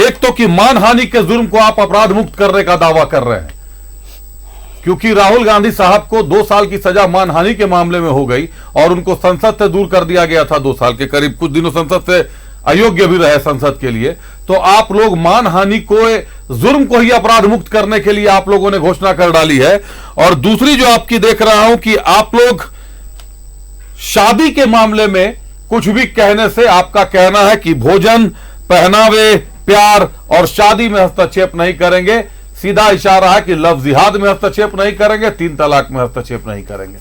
एक तो कि मानहानि के जुर्म को आप अपराध मुक्त करने का दावा कर रहे हैं, क्योंकि राहुल गांधी साहब को 2 साल की सजा मानहानि के मामले में हो गई और उनको संसद से दूर कर दिया गया था। 2 साल के करीब, कुछ दिनों संसद से अयोग्य भी रहे संसद के लिए। तो आप लोग मानहानि को, जुर्म को ही अपराध मुक्त करने के लिए आप लोगों ने घोषणा कर डाली है। और दूसरी जो आपकी देख रहा हूं कि आप लोग शादी के मामले में कुछ भी कहने से, आपका कहना है कि भोजन, पहनावे, प्यार और शादी में हस्तक्षेप नहीं करेंगे। सीधा इशारा है कि लव जिहाद में हस्तक्षेप नहीं करेंगे, 3 तलाक में हस्तक्षेप नहीं करेंगे।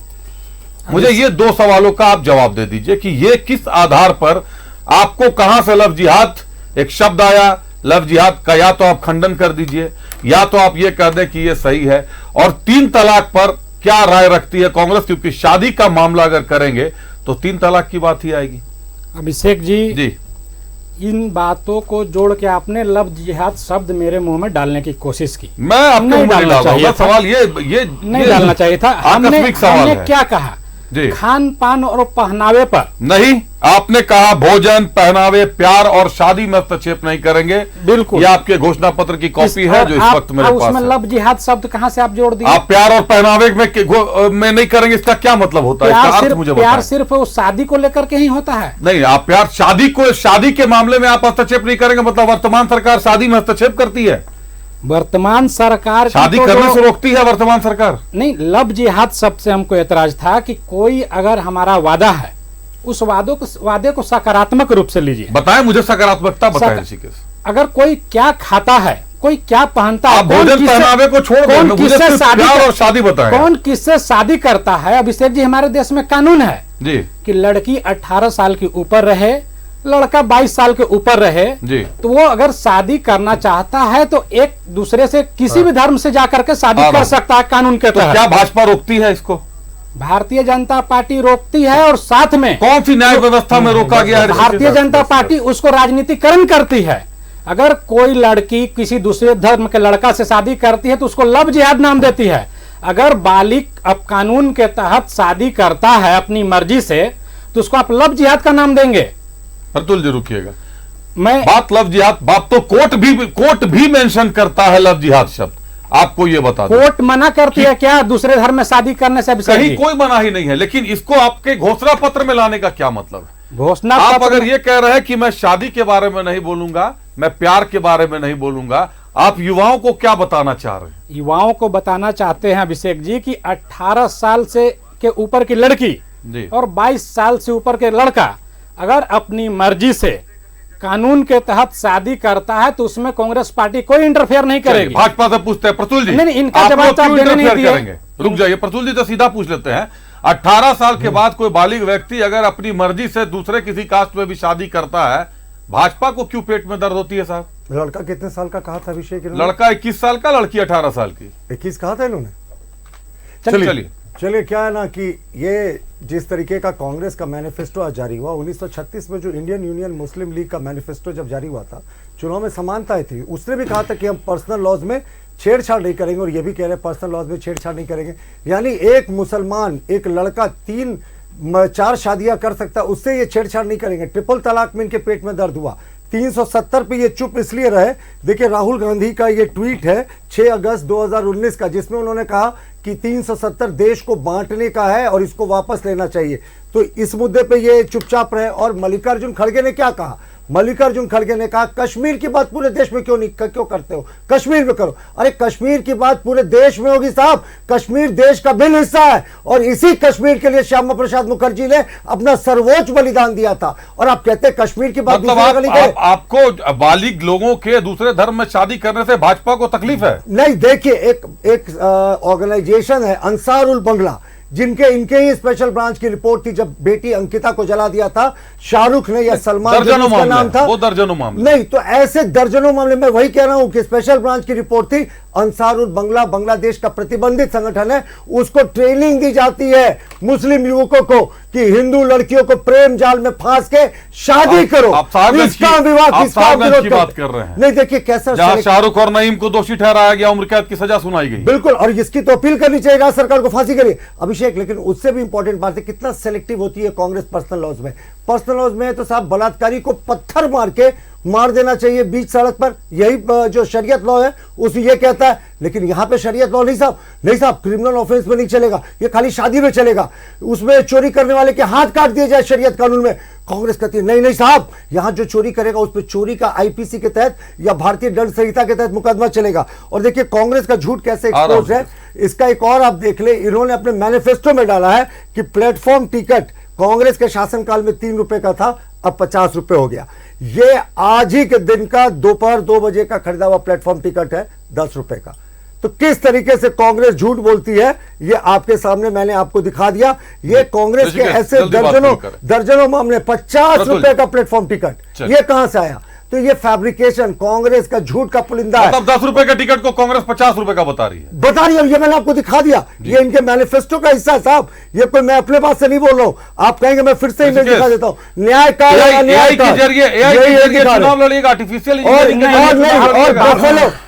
मुझे ये 2 सवालों का आप जवाब दे दीजिए कि ये किस आधार पर, आपको कहां से लव जिहाद एक शब्द आया, लव जिहाद का या तो आप खंडन कर दीजिए या तो आप ये कह दें कि ये सही है। और 3 तलाक पर क्या राय रखती है कांग्रेस, क्योंकि शादी का मामला अगर करेंगे तो 3 तलाक की बात ही आएगी। अभिषेक जी जी, इन बातों को जोड़ के आपने लफ्ज जिहाद शब्द मेरे मुंह में डालने की कोशिश की। मैं आपको नहीं नहीं डालना डाल रहा हूं। चाहिए था। सवाल ये नहीं डालना चाहिए था। हमने आकस्मिक सवाल हमने है। क्या कहा जी। खान पान और पहनावे पर नहीं, आपने कहा भोजन, पहनावे, प्यार और शादी में हस्तक्षेप नहीं करेंगे। बिल्कुल। ये आपके घोषणा पत्र की कॉपी है जो इस वक्त मेरे पास उसमें है। लफ्ज जिहाद शब्द कहां से आप जोड़ दिए? आप प्यार और पहनावे में नहीं करेंगे, इसका क्या मतलब होता है? इसका अर्थ मुझे प्यार बताएं। सिर्फ वो शादी को लेकर के ही होता है। नहीं, आप प्यार शादी के मामले में आप हस्तक्षेप नहीं करेंगे, मतलब वर्तमान सरकार शादी में हस्तक्षेप करती है? वर्तमान सरकार शादी करने से रोकती है वर्तमान सरकार? नहीं, लफ्ज जिहाद शब्द से हमको एतराज था कि कोई अगर हमारा वादा है उस वादे को सकारात्मक रूप से लीजिए। बताएं मुझे, सकारात्मकता बताएं ऋषिकेश। अगर कोई क्या खाता है, कोई क्या पहनता है, आप भोजन पहनावे को छोड़ दें, मुझे सिर्फ प्यार और शादी बताएं। कौन किससे शादी करता है? अभिषेक जी, हमारे देश में कानून है जी कि लड़की 18 साल के ऊपर रहे, लड़का 22 साल के ऊपर रहे जी, तो वो अगर शादी करना चाहता है तो एक दूसरे से किसी भी धर्म से जाकर के शादी कर सकता है कानून के तहत। क्या भाजपा रोकती है इसको? भारतीय जनता पार्टी रोकती है और साथ में कौन सी न्याय व्यवस्था में रोका गया है? भारतीय जनता पार्टी उसको राजनीतिकरण करती है। अगर कोई लड़की किसी दूसरे धर्म के लड़का से शादी करती है तो उसको लव जिहाद नाम देती है। अगर बालिग अब कानून के तहत शादी करता है अपनी मर्जी से तो उसको आप लव जिहाद का नाम देंगे? प्रतुल जी रुकिएगा, मैं बात लव जिहाद, बात तो कोर्ट भी मेंशन करता है लव जिहाद शब्द। आपको ये बता दूं, कोर्ट मना करती है क्या दूसरे धर्म में शादी करने से? कहीं कोई मना ही नहीं है, लेकिन इसको आपके घोषणा पत्र में लाने का क्या मतलब है? घोषणा आप पत्र अगर ये कह रहे हैं कि मैं शादी के बारे में नहीं बोलूंगा, मैं प्यार के बारे में नहीं बोलूंगा, आप युवाओं को क्या बताना चाह रहे हैं? युवाओं को बताना चाहते हैं अभिषेक जी कि 18 साल से के ऊपर की लड़की जी और 22 साल से ऊपर के लड़का अगर अपनी मर्जी से कानून के तहत शादी करता है तो उसमें कांग्रेस पार्टी कोई इंटरफेयर नहीं करेगी। भाजपा से पूछते हैं प्रतुल जी, नहीं, इनका आप जवाब लोग तो आप क्यों देने नहीं इंटरफेयर दिए। करेंगे? रुक जाइए प्रतुल जी, तो सीधा पूछ लेते हैं। 18 साल के बाद कोई बालिग व्यक्ति अगर अपनी मर्जी से दूसरे किसी कास्ट में भी शादी करता है, भाजपा को क्यों पेट में दर्द होती है साहब? लड़का कितने साल का कहा था अभिषेक? लड़का 21 साल का, लड़की 18 साल की। 21 कहा था इन्होंने? चलिए क्या है ना कि ये जिस तरीके का कांग्रेस का मैनिफेस्टो आज जारी हुआ, 1936 में जो इंडियन यूनियन मुस्लिम लीग का मैनिफेस्टो जब जारी हुआ था, चुनाव में समानताएं थी। उसने भी कहा था कि हम पर्सनल लॉज में छेड़छाड़ नहीं करेंगे, और ये भी कह रहे हैं पर्सनल लॉज में छेड़छाड़ नहीं करेंगे। यानी एक मुसलमान, एक लड़का 3-4 शादियां कर सकता है, उससे ये छेड़छाड़ नहीं करेंगे। ट्रिपल तलाक में इनके पेट में दर्द हुआ। 370 पे ये चुप इसलिए रहे। देखिए राहुल गांधी का ये ट्वीट है 6 अगस्त 2019 का, जिसमें उन्होंने कहा कि 370 देश को बांटने का है और इसको वापस लेना चाहिए। तो इस मुद्दे पे ये चुपचाप रहे। और मल्लिकार्जुन खड़गे ने क्या कहा? मल्लिकार्जुन खड़गे ने कहा कश्मीर की बात पूरे देश में क्यों करते हो? कश्मीर में करो। अरे कश्मीर की बात पूरे देश में होगी साहब, कश्मीर देश का भिन्न हिस्सा है और इसी कश्मीर के लिए श्यामा प्रसाद मुखर्जी ने अपना सर्वोच्च बलिदान दिया था। और आप कहते हैं कश्मीर की बात मतलब आपको बालिग लोगों के दूसरे धर्म में शादी करने से भाजपा को तकलीफ है? नहीं, देखिए एक ऑर्गेनाइजेशन है अंसारुल बंगला, जिनके इनके ही स्पेशल ब्रांच की रिपोर्ट थी जब बेटी अंकिता को जला दिया था शाहरुख ने या सलमान का नाम था, वो दर्जनों मामले। नहीं तो ऐसे दर्जनों मामले। मैं वही कह रहा हूं कि स्पेशल ब्रांच की रिपोर्ट थी। अंसारुल बंगला बांग्लादेश का प्रतिबंधित संगठन है, उसको ट्रेनिंग दी जाती है मुस्लिम युवकों को कि हिंदू लड़कियों को प्रेम जाल में फांस के शादी करो। किसका विवाह की बात कर रहे हैं? नहीं देखिए कैसा शाहरुख और नईम को दोषी ठहराया गया, उम्र कैद की सजा सुनाई गई। बिल्कुल, और इसकी तो अपील करनी चाहिए राज्य सरकार को, फांसी करिए अभिषेक। लेकिन उससे भी इंपॉर्टेंट बात है कितना सेलेक्टिव होती है कांग्रेस पर्सनल लॉज में। पर्सनल लॉज में तो साहब बलात्कारी को पत्थर मार के मार देना चाहिए बीच सड़क पर, यही जो शरीयत लॉ है उस ये कहता है। लेकिन यहां पे शरीयत लॉ नहीं साहब, क्रिमिनल ऑफेंस में नहीं चलेगा, ये खाली शादी में चलेगा। उसमें चोरी करने वाले के हाथ काट दिए जाए शरीयत कानून में। कांग्रेस कहती है नहीं साहब, यहां जो चोरी करेगा उस पर चोरी का आईपीसी के तहत या भारतीय दंड संहिता के तहत मुकदमा चलेगा। और देखिए कांग्रेस का झूठ कैसे एक्सपोज है, इसका एक और आप देख ले। इन्होंने अपने मैनिफेस्टो में डाला है कि प्लेटफॉर्म टिकट कांग्रेस के शासनकाल में 3 रुपए का था, अब 50 रुपए हो गया। ये आज ही के दिन का दोपहर 2 बजे का खरीदा हुआ प्लेटफॉर्म टिकट है 10 रुपए का। तो किस तरीके से कांग्रेस झूठ बोलती है ये आपके सामने मैंने आपको दिखा दिया। ये कांग्रेस के ऐसे दर्जनों मामले, 50 रुपए का प्लेटफॉर्म टिकट, ये कहां से आया? तो ये फैब्रिकेशन कांग्रेस का झूठ का पुलिंदा है। मतलब 10 रुपए के टिकट को कांग्रेस 50 रुपए का बता रही है। ये मैंने आपको दिखा दिया, ये इनके मैनिफेस्टो का हिस्सा है साहब, ये कोई मैं अपने पास से नहीं बोल रहा हूं, आप कहेंगे मैं फिर से इमेज दिखा देता हूं। न्याय का एआई के जरिए चुनाव लड़िएगा, आर्टिफिशियल और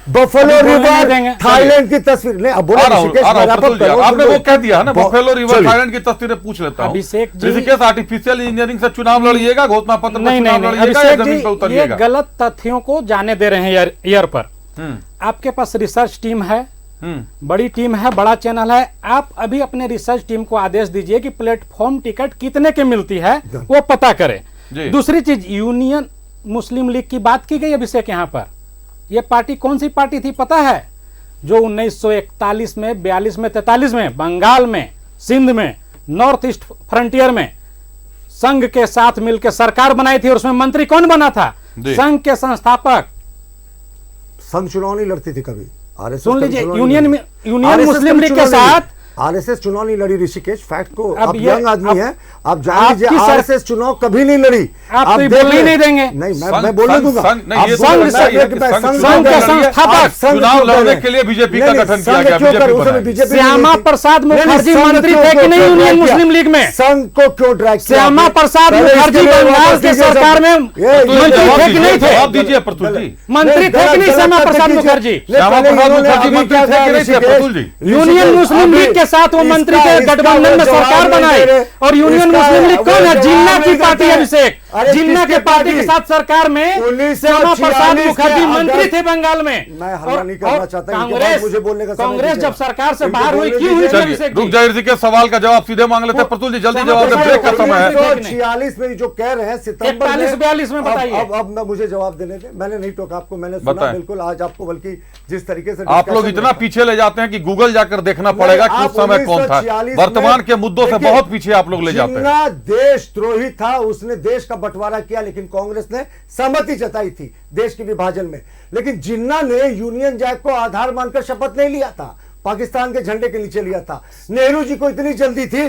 बफेलो रिवर थाईलैंड की तस्वीर नहीं, अब आपने वो कह दिया है ना, बफेलो रिवर थाईलैंड की तस्वीरें पूछ लेता हूं। ऋषिकेश आर्टिफिशियल इंजीनियरिंग से चुनाव लड़िएगा, घोषणा पत्र में चुनाव लड़िएगा या जमीन पर उतरिएगा? गलत तथ्यों को जाने दे रहे हैं एयर पर। आपके पास रिसर्च टीम है, बड़ी टीम है, बड़ा चैनल है, आप अभी अपने रिसर्च टीम को आदेश दीजिए कि प्लेटफॉर्म टिकट कितने के मिलती है वो पता करें। दूसरी चीज, यूनियन मुस्लिम लीग की बात की गई अभिषेक, यहां पर यह पार्टी कौन सी पार्टी थी पता है? जो 1941 में, 42 में, 43 में बंगाल में, सिंध में, नॉर्थ ईस्ट फ्रंटियर में संघ के साथ मिलकर सरकार बनाई थी और उसमें मंत्री कौन बना था? संघ के संस्थापक। संघ चुनाव नहीं लड़ती थी कभी, सुन लीजिए, यूनियन मुस्लिम लीग के साथ आरएसएस चुनाव नहीं लड़ी ऋषिकेश, फैक्ट को आप यंग आदमी हैं, आप जान लीजिए आरएसएस चुनाव कभी नहीं लड़ी। आप तो बोलने नहीं देंगे। नहीं, मैं बोलने दूंगा। चुनाव लड़ने के लिए बीजेपी का गठन किया गया। श्यामा प्रसाद मुखर्जी मंत्री थे कि नहीं यूनियन मुस्लिम लीग में? संघ को क्यों ड्रैग? श्यामा प्रसाद मुखर्जी बंगाल की सरकार में मंत्री थे कि नहीं थे? जवाब दीजिए प्रतुल जी, मंत्री थे कि नहीं श्यामा प्रसाद मुखर्जी? श्यामा प्रसाद मुखर्जी मंत्री थे कि नहीं थे प्रतुल जी? यूनियन मुस्लिम लीग के साथ वो मंत्री के गठबंधन में सरकार बनाई। और यूनियन मुस्लिम लीग कौन है? जिन्ना की पार्टी, अभिषेक जिन्ना के पार्टी के साथ सरकार में श्यामा प्रसाद मुखर्जी मंत्री थे बंगाल में। मैं हल्ला नहीं करना चाहता, कांग्रेस मुझे बोलने का कांग्रेस जब सरकार से बाहर हुई क्यों हुई? रुक जाइए, जी के सवाल का जवाब सीधे मांग लेते हैं। प्रतुल जी जल्दी जवाब दें, ब्रेक का समय है। 1946 में जो कह रहे हैं सितंबर 41-42 में बताइए। अब मुझे जवाब देने दें, मैंने नहीं टोका आपको, मैंने सुना बिल्कुल। आज आपको बल्कि जिस तरीके से आप लोग इतना पीछे ले जाते हैं कि गूगल जाकर देखना पड़ेगा कि उस समय कौन था। वर्तमान के मुद्दों से बहुत पीछे आप लोग ले जाते हैं। देशद्रोही था, उसने देश का बंटवारा किया, लेकिन कांग्रेस ने सहमति जताई थी देश के विभाजन में। लेकिन जिन्ना ने यूनियन जैक को आधार मानकर शपथ नहीं लिया था, पाकिस्तान के झंडे के नीचे लिया था। नेहरू जी को इतनी जल्दी थी,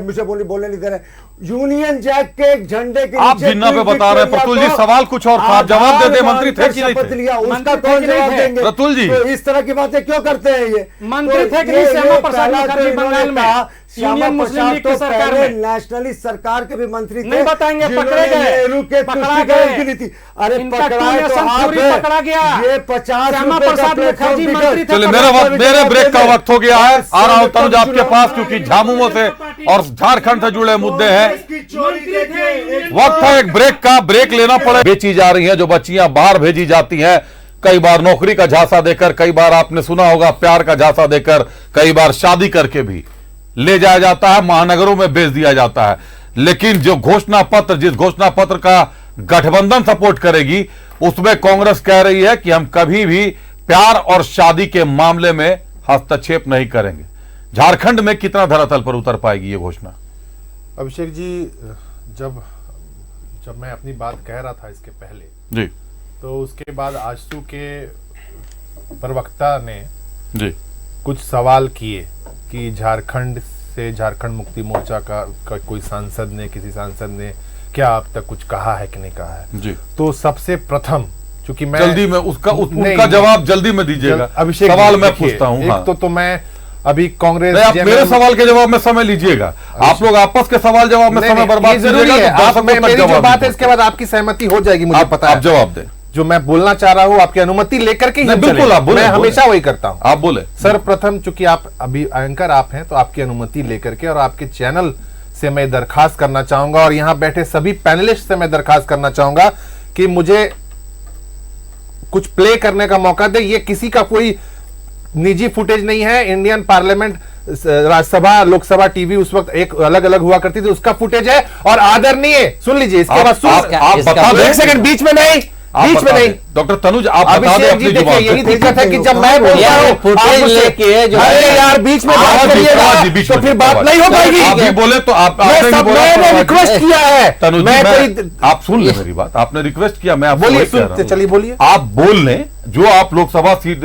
मुझे बोलने नहीं दे रहे। यूनियन जैक के झंडे के आप जिन्ना पे बता रहे हैं प्रतुल जी, सवाल कुछ और था, जवाब दे दे। मंत्री थे कि नहीं थे? उसका कौन जवाब देंगे प्रतुल जी? तो इस तरह की बातें क्यों करते हैं ये? मंत्री थे कि नहीं श्यामा प्रसाद मुखर्जी बंगाल में? यूनियन मुस्लिम लीग की सरकार में नेशनलिस्ट सरकार के भी मंत्री थे। नहीं बताएंगे, पकड़े गए, नेहरू के पकड़ा गए। अरे पकड़ा गया। ये 50 श्यामा प्रसाद मुखर्जी मंत्री थे। चलिए मेरे ब्रेक का वक्त हो गया है, आ रहा हूं तनुज आपके पास, क्योंकि झामुमो से और झारखंड से जुड़े मुद्दे हैं। वक्त है एक ब्रेक का, ब्रेक लेना पड़े। बेची जा रही हैं जो बच्चियां बाहर भेजी जाती हैं, कई बार नौकरी का झांसा देकर, कई बार आपने सुना होगा प्यार का झांसा देकर, कई बार शादी करके भी ले जाया जाता है, महानगरों में बेच दिया जाता है। लेकिन जो घोषणा पत्र, जिस घोषणा पत्र का गठबंधन सपोर्ट करेगी, उसमें कांग्रेस कह रही है कि हम कभी भी प्यार और शादी के मामले में हस्तक्षेप नहीं करेंगे। झारखंड में कितना धरातल पर उतर पाएगी ये घोषणा? अभिषेक जी, जब मैं अपनी बात कह रहा था इसके पहले जी, तो उसके बाद आजसू के प्रवक्ता ने जी कुछ सवाल किए कि झारखंड से, झारखंड मुक्ति मोर्चा का कोई सांसद ने, किसी सांसद ने क्या अब तक कुछ कहा है कि नहीं कहा है जी। तो सबसे प्रथम, चूंकि मैं जल्दी में उसका जवाब जल्दी में दीजिएगा। अभिषेक, सवाल मैं पूछता हूं। एक तो मैं अभी कांग्रेस, आप मेरे सवाल के जवाब में समय लीजिएगा, आप लोग आपस के सवाल जवाब में समय बर्बाद कीजिएगा। मेरी जो बात है इसके बाद आपकी सहमति हो जाएगी, मुझे पता है। आप जवाब दें। जो मैं बोलना चाह रहा हूं आपकी अनुमति लेकर के ही बिल्कुल आप बोले, मैं हमेशा वही करता हूं। आप बोले। सर्वप्रथम, चूंकि आप अभी एंकर आप हैं, तो आपकी अनुमति लेकर के और आपके चैनल से मैं दरखास्त करना चाहूंगा और यहां बैठे सभी पैनलिस्ट से मैं दरखास्त करना चाहूंगा कि मुझे कुछ प्ले करने का मौका दे। ये किसी का कोई निजी फुटेज नहीं है। Indian parliament, Rajya Sabha, Lok Sabha TV उस वक्त एक अलग अलग हुआ करती थी, उसका फुटेज है और आदरणीय, सुन लीजिए इसके बाद, आप बता दें। एक सेकंड, बीच में नहीं, डॉक्टर तनुज आप बता दें अभिषेक अपनी जी देखिए जुबान यही पे। दिक्कत है कि जब मैं बोलता हूं फुटेज लेके जो अरे है यार बीच में आवाज बात भी- करिएगा आवाज भी बीच तो में फिर बीच बात में नहीं हो पाएगी। आप भी बोले तो आप आपने भी बोला मैंने तो- रिक्वेस्ट किया है तनुज जी, मैं मैं आप सुन ले मेरी बात, आपने रिक्वेस्ट किया, मैं आपको बोलिए, वही कह रहा सुनते हूं। चलिए बोलिए। आप बोल लें जो आप लोकसभा सीट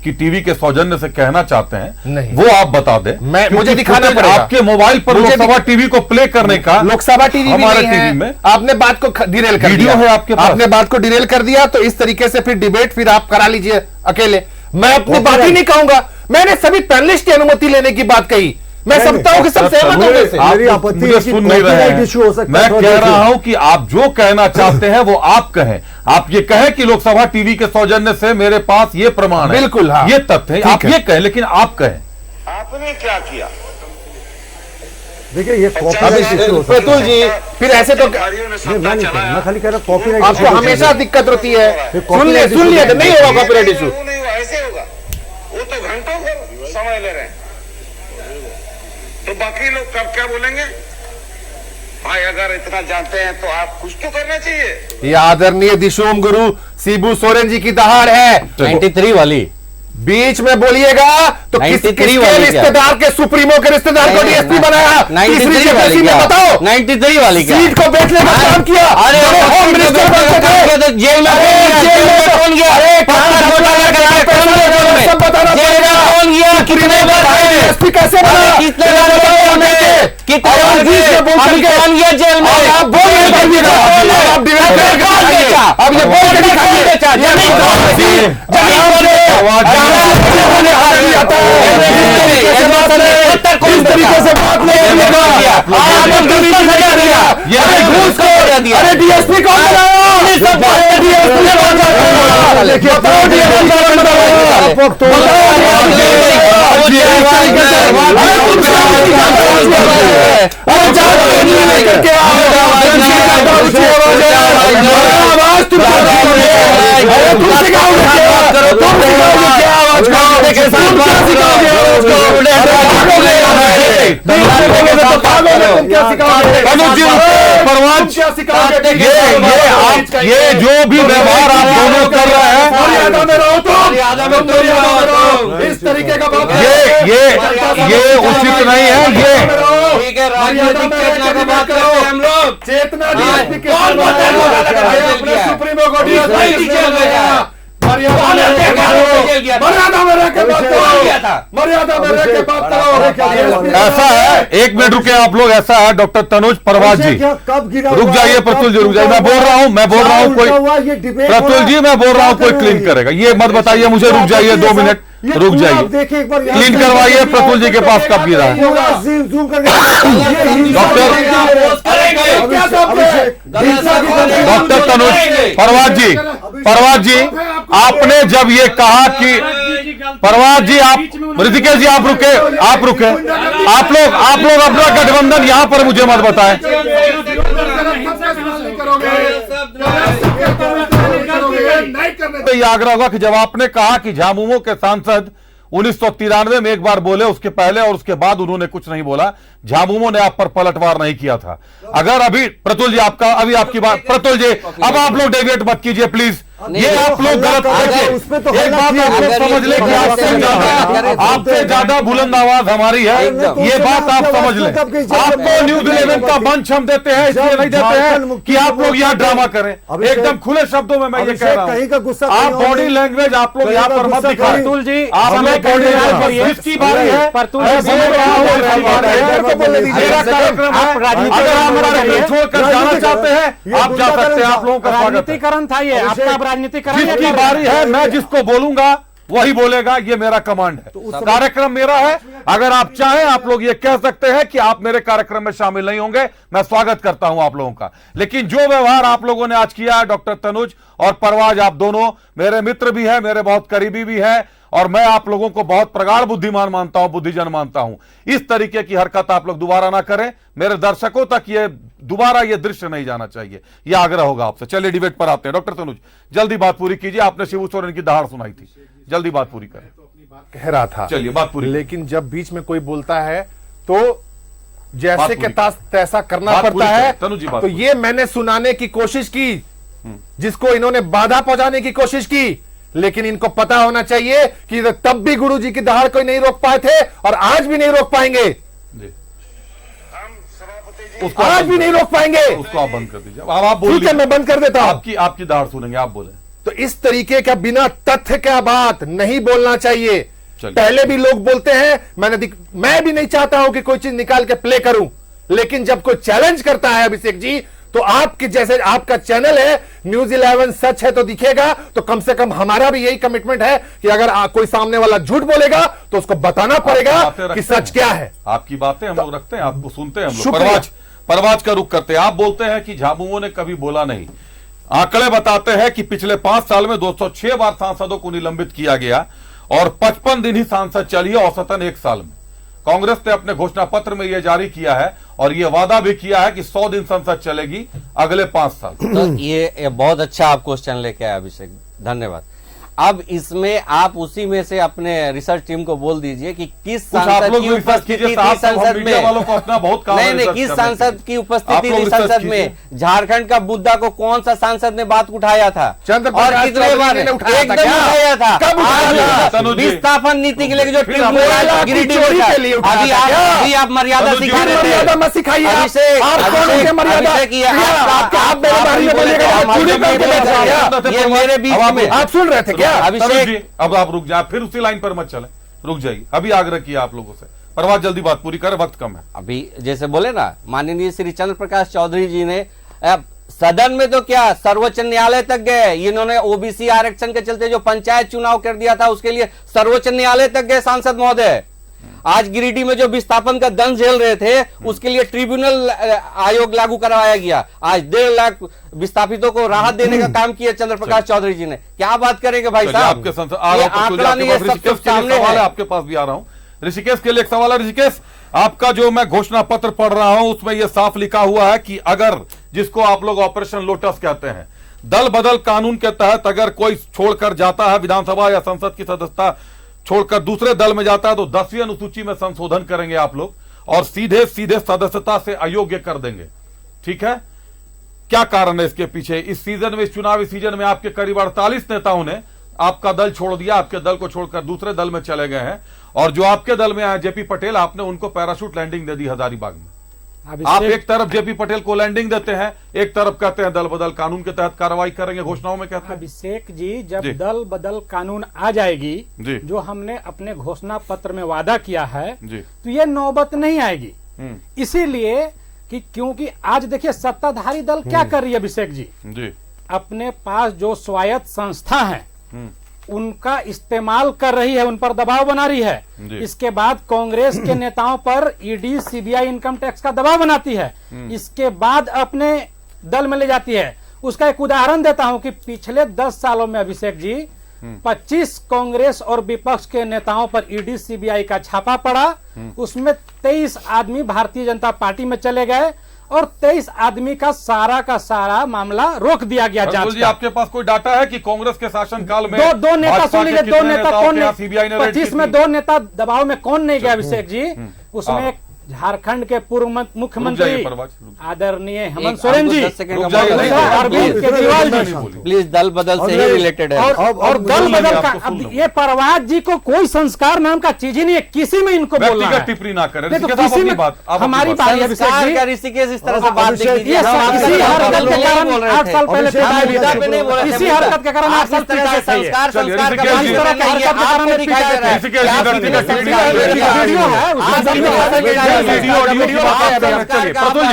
की टीवी के सौजन्य से कहना चाहते हैं नहीं। वो आप बता दें। मुझे क्योंकि दिखाना फुटेज पड़ेगा। आपके मोबाइल पर मुझे लोकसभा टीवी को प्ले करने का लोकसभा टीवी हमारे नहीं है, टीवी में आपने बात को डिरेल कर वीडियो दिया है आपके पास। आपने बात को डिरेल कर दिया तो इस तरीके से फिर डिबेट फिर आप करा लीजिए अकेले। मैं अपनी बात ही नहीं कहूंगा, मैंने सभी पैनलिस्ट की अनुमति लेने की बात कही। मैं समझता हूं कि सब सहमत होंगे इससे। आप मेरी आपत्ति मुझे है कि सुन नहीं रहे copyright हैं। issue हो सकता है, मैं थोड़ा कह देखिए। रहा हूं कि आप जो कहना चाहते हैं वो आप कहें। आप ये कहें कि लोकसभा टीवी के सौजन्य से मेरे पास ये प्रमाण है, बिल्कुल, हाँ। ये तथ्य है, ठीक आप है। ये कहें, लेकिन आप कहें। आपने क्या किया? देखिए ये कॉपीराइट इशू हो सकता प्रतुल जी फिर ऐसे तो है। मैं नहीं कह रहा, मैं खाली कह रहा हूं कॉपीराइट आपको हमेशा दिक्कत होती है। सुन लिया तो नहीं होगा कॉपीराइट इशू। नहीं हुआ, ऐसे होगा। वो तो घंटों भर समय ले रहे हैं, तो बाकी लोग कब क्या बोलेंगे? भाई अगर इतना जानते हैं तो आप कुछ तो करना चाहिए। ये आदरणीय दिशोम गुरु शिबू सोरेन जी की दहाड़ है 93 वाली बीच में बोलिएगा तो 93 किसके वाली क्या? रिश्तेदार के सुप्रीमो के रिश्तेदार को डीएसपी बनाया? तीसरी 93 जेल वाली में क्या? बताओ 93 वाली क्या? सीट को बेचने का काम किया। अरे बड़े होम मिनिस्टर बनते थे। जेल में अरे जेल में कौन गया? अरे कहाँ घोटाला करके कौन गया जेल में? सब बताना जेल में पड़ेगा। कौन गया? कितने बार डीएसपी कैसे बना? कितने बार कितने और बार बीच में बोल अभी करके- कौन गया जेल में? और आप बोल नहीं करिएगा। आप डिबेट करके कौन दिखाइए। बेचा? अब ये बोल के दिखाइए। बेचा? ये नहीं जमीन कौन बेची? जमीन कौन बेची? इस तरीके से बात नहीं करिएगा। अरे डीएसपी कौन बनाया? डीएसपी कौन बनाया? देखिए बताओ डीएसपी कौन बनाया? ये जो भी व्यवहार आप दोनों कर रहे हैं, इस तरीके का ये उचित नहीं है। ये ठीक है, राजनीतिक चेतना की बात करते हैं हम लोग। चेतना डीएसपी के कौन बोलता है अपने सुप्रीमो को डीएसपी जेल में गया? मर्यादा में रह के बात करो। मर्यादा में रह के बात करो। ऐसा है, एक मिनट रुके आप लोग। ऐसा है डॉक्टर तनुज परवाज जी, कब गिरा रुक जाइए प्रतुल जी, रुक जाइए। मैं बोल रहा हूँ कोई प्रतुल जी, मैं बोल रहा हूँ कोई क्लीन करेगा। ये मत बताइए मुझे, रुक जाइए 2 मिनट, रुक जाइए। देखिए एक बार क्लीन करवाइए प्रतुल जी के पास कब गिरा है। डॉक्टर तनुज परवाज जी आपने जब ये कहा कि परवाज जी आप ऋतिकेश जी आप रुके आप लोग अपना गठबंधन यहां पर मुझे मत बताएं। तो ये आग्रह होगा कि जब आपने कहा कि झामुमो के सांसद 1993 में एक बार बोले, उसके पहले और उसके बाद उन्होंने कुछ नहीं बोला, झामुमो ने आप पर पलटवार नहीं किया था। अगर अभी प्रतुल जी आपकी बात, प्रतुल जी अब आप लोग डेविएट मत कीजिए प्लीज। ये आप लोग गलत उसमें तो एक बात आप लोग समझ लें कि आपसे ज्यादा बुलंद आवाज हमारी है, ये बात आप समझ लें। आपको न्यूज 11 का मंच हम देते हैं, इसलिए नहीं देते हैं कि आप लोग यहाँ ड्रामा करें। एकदम खुले शब्दों में मैं ये कह रहा हूँ, आप बॉडी लैंग्वेज आप लोग यहाँ पर मत दिखाएं। प्रतुल जी आप लोग बॉडी लैंग्वेज जिसकी बारी है, मेरा कार्यक्रम है। अगर आप हमारा कार्यक्रम छोड़कर जाना चाहते हैं आप जा सकते हैं, आप लोगों का स्वागत है। राजनीतिकरण था ये, आपका राजनीतिकरण जिसकी बारी है मैं जिसको बोलूंगा वही बोलेगा, ये मेरा कमांड है। कार्यक्रम मेरा है। अगर आप चाहें आप लोग ये कह सकते हैं कि आप मेरे कार्यक्रम में शामिल नहीं होंगे, मैं स्वागत करता हूं आप लोगों का। लेकिन जो व्यवहार आप लोगों ने आज किया है, डॉक्टर तनुज और परवाज आप दोनों मेरे मित्र भी हैं, मेरे बहुत करीबी भी हैं, और मैं आप लोगों को बहुत प्रगाढ़ बुद्धिमान मानता हूं, बुद्धिजन मानता हूं। इस तरीके की हरकत आप लोग दोबारा ना करें। मेरे दर्शकों तक ये दोबारा ये दृश्य नहीं जाना चाहिए, यह आग्रह होगा आपसे। चलिए डिबेट पर आते हैं। डॉक्टर तनुज जल्दी बात पूरी कीजिए, आपने शिबू सोरेन की दहाड़ सुनाई थी, जल्दी बात पूरी करें। कह रहा था, चलिए बात पूरी। लेकिन जब बीच में कोई बोलता है तो जैसे बात के पूरी तैसा करना बात पड़ता पूरी है। करें, तनु जी बात तो पूरी। ये मैंने सुनाने की कोशिश की जिसको इन्होंने बाधा पहुंचाने की कोशिश की, लेकिन इनको पता होना चाहिए कि तब भी गुरुजी की दहाड़ कोई नहीं रोक पाए थे और आज भी नहीं रोक पाएंगे। उसको आज भी नहीं रोक पाएंगे। उसको आप बंद कर दीजिए। अब आप बोलिए। ठीक है, मैं बंद कर देता हूं। आपकी दहाड़ सुनेंगे, आप बोले। तो इस तरीके का बिना तथ्य का बात नहीं बोलना चाहिए। पहले भी लोग बोलते हैं, मैं भी नहीं चाहता हूं कि कोई चीज निकाल के प्ले करूं, लेकिन जब कोई चैलेंज करता है अभिषेक जी, तो आपके जैसे आपका चैनल है न्यूज़ 11 सच है तो दिखेगा, तो कम से कम हमारा भी यही कमिटमेंट है कि अगर कोई सामने वाला झूठ बोलेगा तो उसको बताना पड़ेगा कि सच क्या है। आपकी बातें हम लोग रखते हैं, आपको सुनते हैं हम लोग। परवाज का रुख करते हैं। आप बोलते हैं कि झामुमो ने कभी बोला नहीं। आंकड़े बताते हैं कि पिछले 5 साल में 206 बार सांसदों को निलंबित किया गया और 55 दिन ही सांसद चली है औसतन 1 साल में। कांग्रेस ने अपने घोषणा पत्र में यह जारी किया है और यह वादा भी किया है कि 100 दिन संसद चलेगी अगले 5 साल। तो ये बहुत अच्छा आप क्वेश्चन लेके आए अभिषेक, धन्यवाद। अब इसमें आप उसी में से अपने रिसर्च टीम को बोल दीजिए कि किस सांसद की उपस्थिति थी संसद में। वालों को अपना बहुत काम नहीं, किस सांसद की उपस्थिति थी संसद में, झारखंड का मुद्दा को कौन सा सांसद ने बात उठाया था और कितने बार एकदम उठाया था। विस्थापन नीति के लिए जो ट्रिब्यूनल गिरिडीह में था, अभी आप मर्यादा सिखा रहे थे। मत सिखाइए। ये मेरे बीच में आप सुन रहे थे क्या अभिषेक? अब आप रुक जाए, फिर उसी लाइन पर मत चले, रुक जाइए। अभी आग्रह किया आप लोगों से, परवाज जल्दी बात पूरी करें, वक्त कम है। अभी जैसे बोले ना माननीय श्री चंद्र प्रकाश चौधरी जी ने सदन में तो क्या सर्वोच्च न्यायालय तक गए। इन्होंने ओबीसी आरक्षण के चलते जो पंचायत चुनाव कर दिया था उसके लिए सर्वोच्च न्यायालय तक गए सांसद महोदय। आज गिरिडीह में जो विस्थापन का दंश झेल रहे थे उसके लिए ट्रिब्यूनल आयोग लागू करवाया गया। आज 1.5 लाख विस्थापितों को राहत देने का काम किया चंद्र प्रकाश चौधरी जी ने। क्या बात करेंगे भाई साहब? आपके संसद आंकड़ा नहीं है, सब सामने है। आपके पास भी आ रहा हूं। ऋषिकेश के लिए एक सवाल है। ऋषिकेश, आपका जो मैं घोषणा पत्र पढ़ रहा हूं उसमें यह साफ लिखा हुआ है कि अगर, जिसको आप लोग ऑपरेशन लोटस कहते हैं, दल बदल कानून के तहत अगर कोई छोड़कर जाता है विधानसभा या संसद की सदस्यता छोड़कर दूसरे दल में जाता है तो 10वीं अनुसूची में संशोधन करेंगे आप लोग और सीधे सदस्यता से अयोग्य कर देंगे। ठीक है, क्या कारण है इसके पीछे? इस सीजन में, इस चुनावी सीजन में आपके करीब 48 नेताओं ने आपका दल छोड़ दिया, आपके दल को छोड़कर दूसरे दल में चले गए हैं और जो आपके दल में आए जेपी पटेल, आपने उनको पैराशूट लैंडिंग दे दी हजारीबाग में। आप एक तरफ जेपी पटेल को लैंडिंग देते हैं, एक तरफ कहते हैं दल बदल कानून के तहत कार्रवाई करेंगे, घोषणाओं में कहते हैं। अभिषेक जी, जब दल बदल कानून आ जाएगी जो हमने अपने घोषणा पत्र में वादा किया है तो ये नौबत नहीं आएगी। इसीलिए कि क्योंकि आज देखिए सत्ताधारी दल क्या कर रही है अभिषेक जी, अपने पास जो स्वायत्त संस्था है उनका इस्तेमाल कर रही है, उन पर दबाव बना रही है। इसके बाद कांग्रेस के नेताओं पर ईडी सीबीआई इनकम टैक्स का दबाव बनाती है, इसके बाद अपने दल में ले जाती है। उसका एक उदाहरण देता हूं कि पिछले 10 सालों में अभिषेक जी 25 कांग्रेस और विपक्ष के नेताओं पर ईडी सीबीआई का छापा पड़ा। उसमें 23 आदमी भारतीय जनता पार्टी में चले गए और 23 आदमी का सारा मामला रोक दिया गया जांच का। आपके पास कोई डाटा है कि कांग्रेस के शासनकाल में दो नेता सुन लीजिए, 2 नेता कौन नहीं, 25 में 2 नेता दबाव में कौन नहीं गया अभिषेक जी? उसमें झारखंड के पूर्व मुख्यमंत्री आदरणीय हेमंत सोरेन जी, अरविंद केजरीवाल जी, प्लीज दल बदल से ही रिलेटेड है। और दल बदल का अब ये परवाज जी को कोई संस्कार नाम का चीज ही नहीं है, किसी में इनको बोलना है। टिप्पणी ना करें, तो किसी में हमारी बात है ऋषिकेश इस तरह से बात इसी हरकत के कारण 8 साल पहले इसी हरकत के कारण 8 साल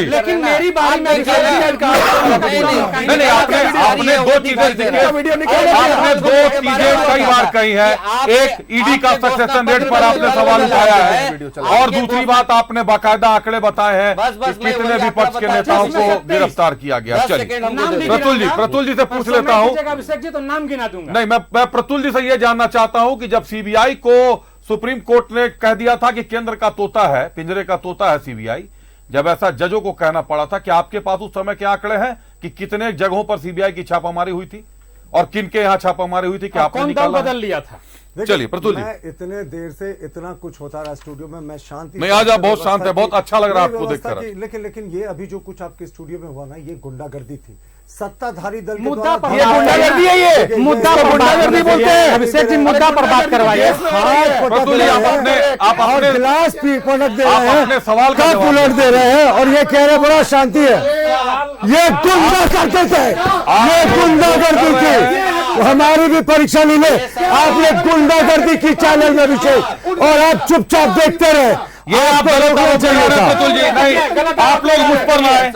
लेकिन मेरी बारी में आपने 2 चीजें कई बार कही है। एक, ईडी का सक्सेशन रेट पर आपने सवाल उठाया है और दूसरी बात, आपने बाकायदा आंकड़े बताए हैं कि कितने विपक्ष के नेताओं को गिरफ्तार किया गया। चलिए प्रतुल जी से पूछ लेता हूं। अभिषेक जी तो नाम गिना दूंगा। नहीं, मैं प्रतुल जी से यह जानना चाहता हूं कि जब सीबीआई को सुप्रीम कोर्ट ने कह दिया था कि केंद्र का तोता है, पिंजरे का तोता है सीबीआई, जब ऐसा जजों को कहना पड़ा था, कि आपके पास उस समय के आंकड़े हैं कि कितने जगहों पर सीबीआई की छापामारी हुई थी और किन के यहां छापामारी हुई थी? कि आपने निकाला, बदल लिया था? चलिए प्रतुल जी, मैं इतने देर से इतना कुछ होता रहा स्टूडियो में, मैं शांति नहीं, आज आप बहुत शांत है, बहुत अच्छा लग रहा है आपको देखकर। लेकिन ये अभी जो कुछ आपके स्टूडियो में हुआ ना, ये गुंडागर्दी थी। सत्ताधारी दल के मुद्दा द्वारा पर गुंडागर्दी है, ये मुद्दा पर गुंडागर्दी बोलते हैं। अभिषेक जी मुद्दा पर बात करवाइए। आप अपने गिलास पलट दे आप रहे हैं, अपने सवाल का कब जवाब उलट दे रहे हैं और ये कह रहे बड़ा शांति है। ये गुंडा करते थे, ये गुंडा करती थी, हमारी भी परीक्षा ली ले। आपने गुंडागर्दी की चैनल में अभिषेक, और आप चुपचाप देखते रहे। ये आप गलत चाहिए था प्रतुल जी, नहीं आप लोग मुझ पर ना आए,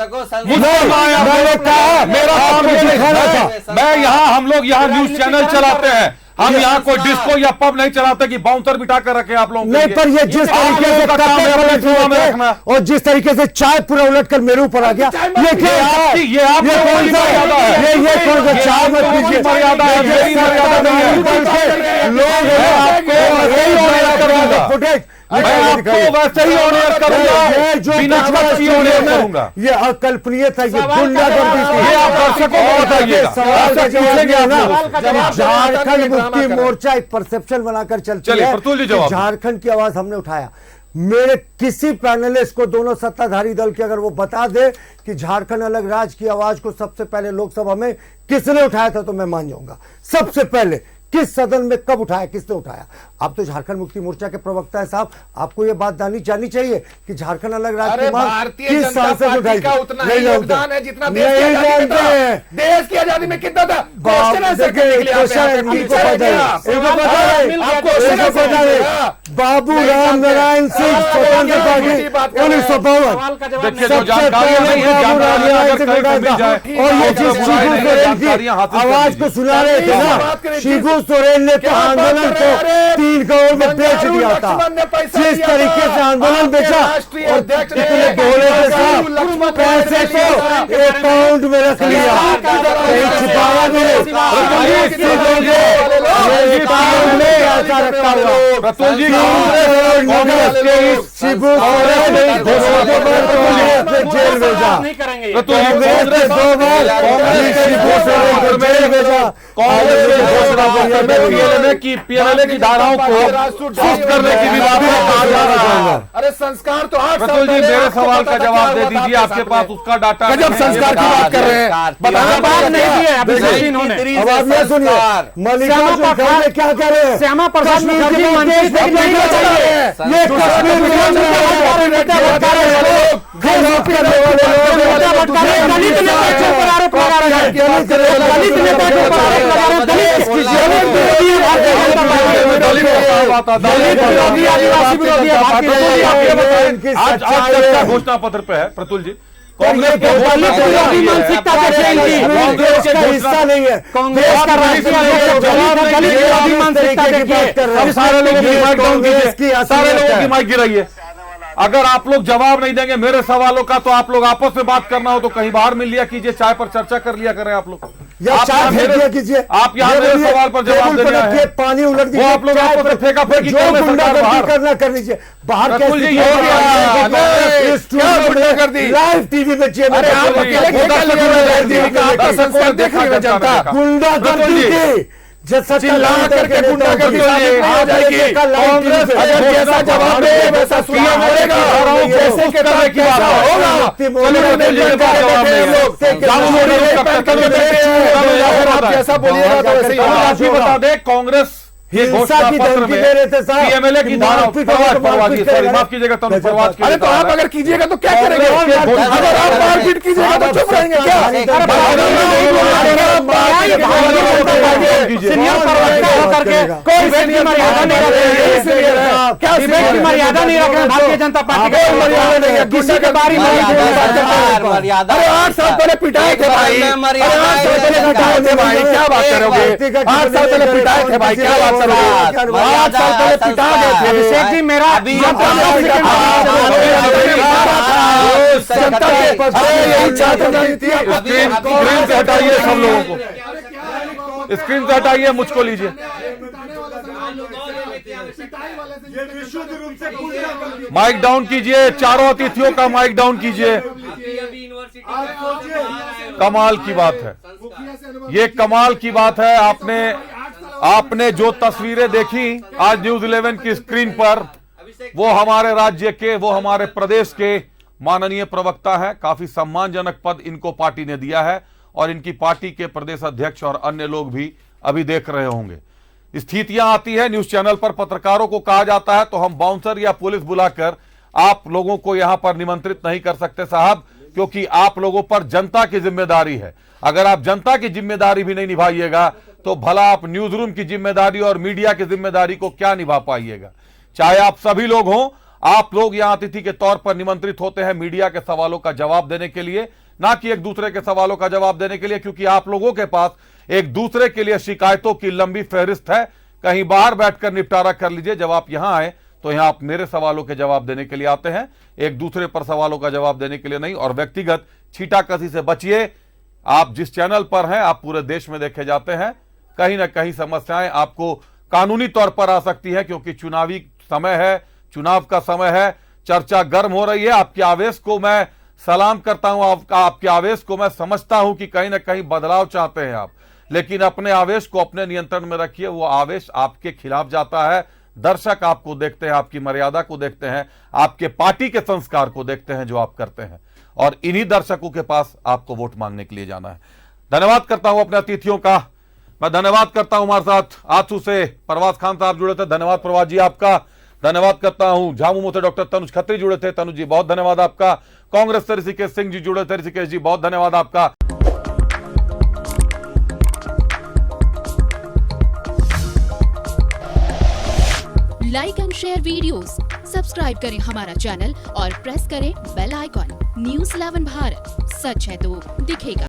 मुझ पर ना आए। मैंने कहा मेरा काम ये दिखाना था। मैं यहाँ, हम लोग यहाँ न्यूज चैनल चलाते हैं, हम यहाँ कोई डिस्को या पब नहीं चलाते कि बाउंसर बिठा कर रखे आप लोगों नहीं, पर ये जिस तरीके से और जिस तरीके से चाय पूरा उलट कर मेरे ऊपर आ गया, ये क्या है? ये आप कौन सा ये कौन सा चाय मत पीजिए, मर्यादा है, मेरी मर्यादा नहीं है। लोग फुटेज मैं आपको वैसे ही ऑनर करूंगा, बिना छत की ऑनर करूंगा। ये अकल्पनीय था, ये गुंडागर्दी थी। ये आप दर्शकों को बताइएगा, सवाल का जवाब जवाब झारखंड मुक्ति मोर्चा एक परसेप्शन बनाकर चलती चलिए, है प्रतुल जी कि जवाब। झारखंड की आवाज हमने उठाया। मेरे किसी पैनलिस्ट को, दोनों सत्ताधारी दल के, अगर वो बता दे कि झारखंड अलग राज्य की आवाज को सबसे पहले लोकसभा में किसने उठाया था, तो मैं मान जाऊंगा। सबसे पहले किस सदन में कब उठाया, किसने उठाया? आप तो झारखंड मुक्ति मोर्चा के प्रवक्ता है साहब, आपको ये बात जाननी चाहिए कि झारखंड अलग राज्य की मांग किस सांसद उठाई का उतना नहीं ही जानते, योगदान है जितना नहीं जानते हैं। देश की आजादी में कितना था? बाबू राम नारायण सिंह, स्वतंत्र पार्टी 1952। देखिए, जो जानकारी नहीं है, जानकारी अगर कहीं पे मिल जाए, और ये जिस शिबू सोरेन की आवाज को सुना रहे थे ना, शिबू सोरेन ने तो आंदोलन को 3 करोड़ में बेच दिया था। जिस तरीके से आंदोलन बेचा, और कितने बोले थे साहब, पैसे तो अकाउंट में रख लिया, कहीं छिपाया नहीं। ऐसा रखा हुआ प्रतुल जी शिबू सोरेन जेल भेजा, कांग्रेस ने 2 बार शिबू सोरेन को जेल भेजा। पीएलए की धाराओं को सुस्त करने की भी बात है। अरे संस्कार तो 8 प्रतुल जी, मेरे सवाल का जवाब दे दीजिए, आपके पास उसका डाटा है। जब संस्कार की बात कर रहे हैं, बताना बात नहीं की है अभिषेक इन्होंने। अब आप ये सुनिए, मल्लिकार्जुन खड़गे क्या कह रहे हैं? श्यामा प्रसाद मुखर्जी मंत्री ये घोषणा पत्र पे है प्रतुल जी, कांग्रेस के मानसिकता कांग्रेस का हिस्सा नहीं है। कांग्रेस का राष्ट्रीय मानसिकता देखिए, सारे लोगों की माइक डाउन कीजिए, सारे लोगों की माइक गिराइए। अगर आप लोग जवाब नहीं देंगे मेरे सवालों का, तो आप लोग आपस में बात करना हो तो कहीं बाहर मिल लिया कीजिए, चाय पर चर्चा कर लिया करें आप लोग। आप यहाँ मेरे सवाल पर जवाब देना है, पानी उलट दीजिए, वो आप लोग आपस में फेंका फेंकी करना कर लीजिए बाहर। लाइव टीवी में गुंडागर्दी की चिल्ला करके गुंडागर्दी आ जाएगी। कांग्रेस अगर जैसा जवाब दे वैसा सुना मिलेगा, जैसे के तरह की बात होगा। आप जैसा बोलिएगा तो वैसे ही बता दे। कांग्रेस ये घोषणा पत्र में पीएमएलए की धारा माफ कीजिएगा, अरे तो आप अगर कीजिएगा तो क्या करेंगे? अगर आप मारपीट कीजिएगा तो चुप रहेंगे क्या? कोई मर्यादा नहीं रख रहे, क्या मर्यादा नहीं रख रहे भारतीय जनता पार्टी को? मर्यादा नहीं है, किसी के बारे में मर्यादा। अरे 8 साल पहले पिटाए थे भाई, 8 साल पहले पिटाए थे भाई, क्या बात करोगे? 8 साल पहले पिटाए थे भाई, क्या बात 8 साल पहले पिटा गए थे। अभिषेक जी, मेरा जनता के स्क्रीन से हटाइए, सब लोगों को स्क्रीन से हटाइए, मुझको लीजिए। माइक डाउन कीजिए, चारों अतिथियों का माइक डाउन कीजिए। कमाल की बात है, ये कमाल की बात है। आपने जो तस्वीरें देखी आज न्यूज 11 की स्क्रीन पर, वो हमारे राज्य के, वो हमारे प्रदेश के माननीय प्रवक्ता है। काफी सम्मानजनक पद इनको पार्टी ने दिया है और इनकी पार्टी के प्रदेश अध्यक्ष और अन्य लोग भी अभी देख रहे होंगे। स्थितियां आती है, न्यूज चैनल पर पत्रकारों को कहा जाता है तो हम बाउंसर या पुलिस बुलाकर आप लोगों को यहां पर निमंत्रित नहीं कर सकते साहब, क्योंकि आप लोगों पर जनता की जिम्मेदारी है। अगर आप जनता की जिम्मेदारी भी नहीं निभाइएगा तो भला आप न्यूज रूम की जिम्मेदारी और मीडिया की जिम्मेदारी को क्या निभा पाइएगा। चाहे आप सभी लोग हों, आप लोग यहां अतिथि के तौर पर निमंत्रित होते हैं मीडिया के सवालों का जवाब देने के लिए, ना कि एक दूसरे के सवालों का जवाब देने के लिए, क्योंकि आप लोगों के पास एक दूसरे के लिए शिकायतों की लंबी फहरिस्त है। कहीं बाहर बैठकर निपटारा कर लीजिए, जब आप यहां आए तो यहां आप मेरे सवालों के जवाब देने के लिए आते हैं, एक दूसरे पर सवालों का जवाब देने के लिए नहीं। और व्यक्तिगत छीटाकशी से बचिए। आप जिस चैनल पर हैं आप पूरे देश में देखे जाते हैं, कहीं ना कहीं समस्याएं आपको कानूनी तौर पर आ सकती है, क्योंकि चुनावी समय है, चुनाव का समय है, चर्चा गर्म हो रही है। आपके आवेश को मैं सलाम करता हूं, आपके आवेश को मैं समझता हूं कि कहीं ना कहीं बदलाव चाहते हैं आप, लेकिन अपने आवेश को अपने नियंत्रण में रखिए। वो आवेश आपके खिलाफ जाता है। दर्शक आपको देखते हैं, आपकी मर्यादा को देखते हैं, आपके पार्टी के संस्कार को देखते हैं जो आप करते हैं, और इन्हीं दर्शकों के पास आपको वोट मांगने के लिए जाना है। धन्यवाद करता हूं अपने अतिथियों का। मैं धन्यवाद करता हूं, हमारे साथ आंसू से परवाज खान साहब जुड़े थे, धन्यवाद परवाज जी आपका। धन्यवाद करता हूं झामुमो से डॉक्टर तनुज खत्री जुड़े थे, तनुज जी बहुत धन्यवाद आपका। कांग्रेस से ऋषिकेश सिंह जी जुड़े थे, ऋषिकेश जी बहुत धन्यवाद आपका। Like and share videos, subscribe करें हमारा चैनल और प्रेस करें बेल आइकॉन। न्यूज़ 11 भारत, सच है तो दिखेगा।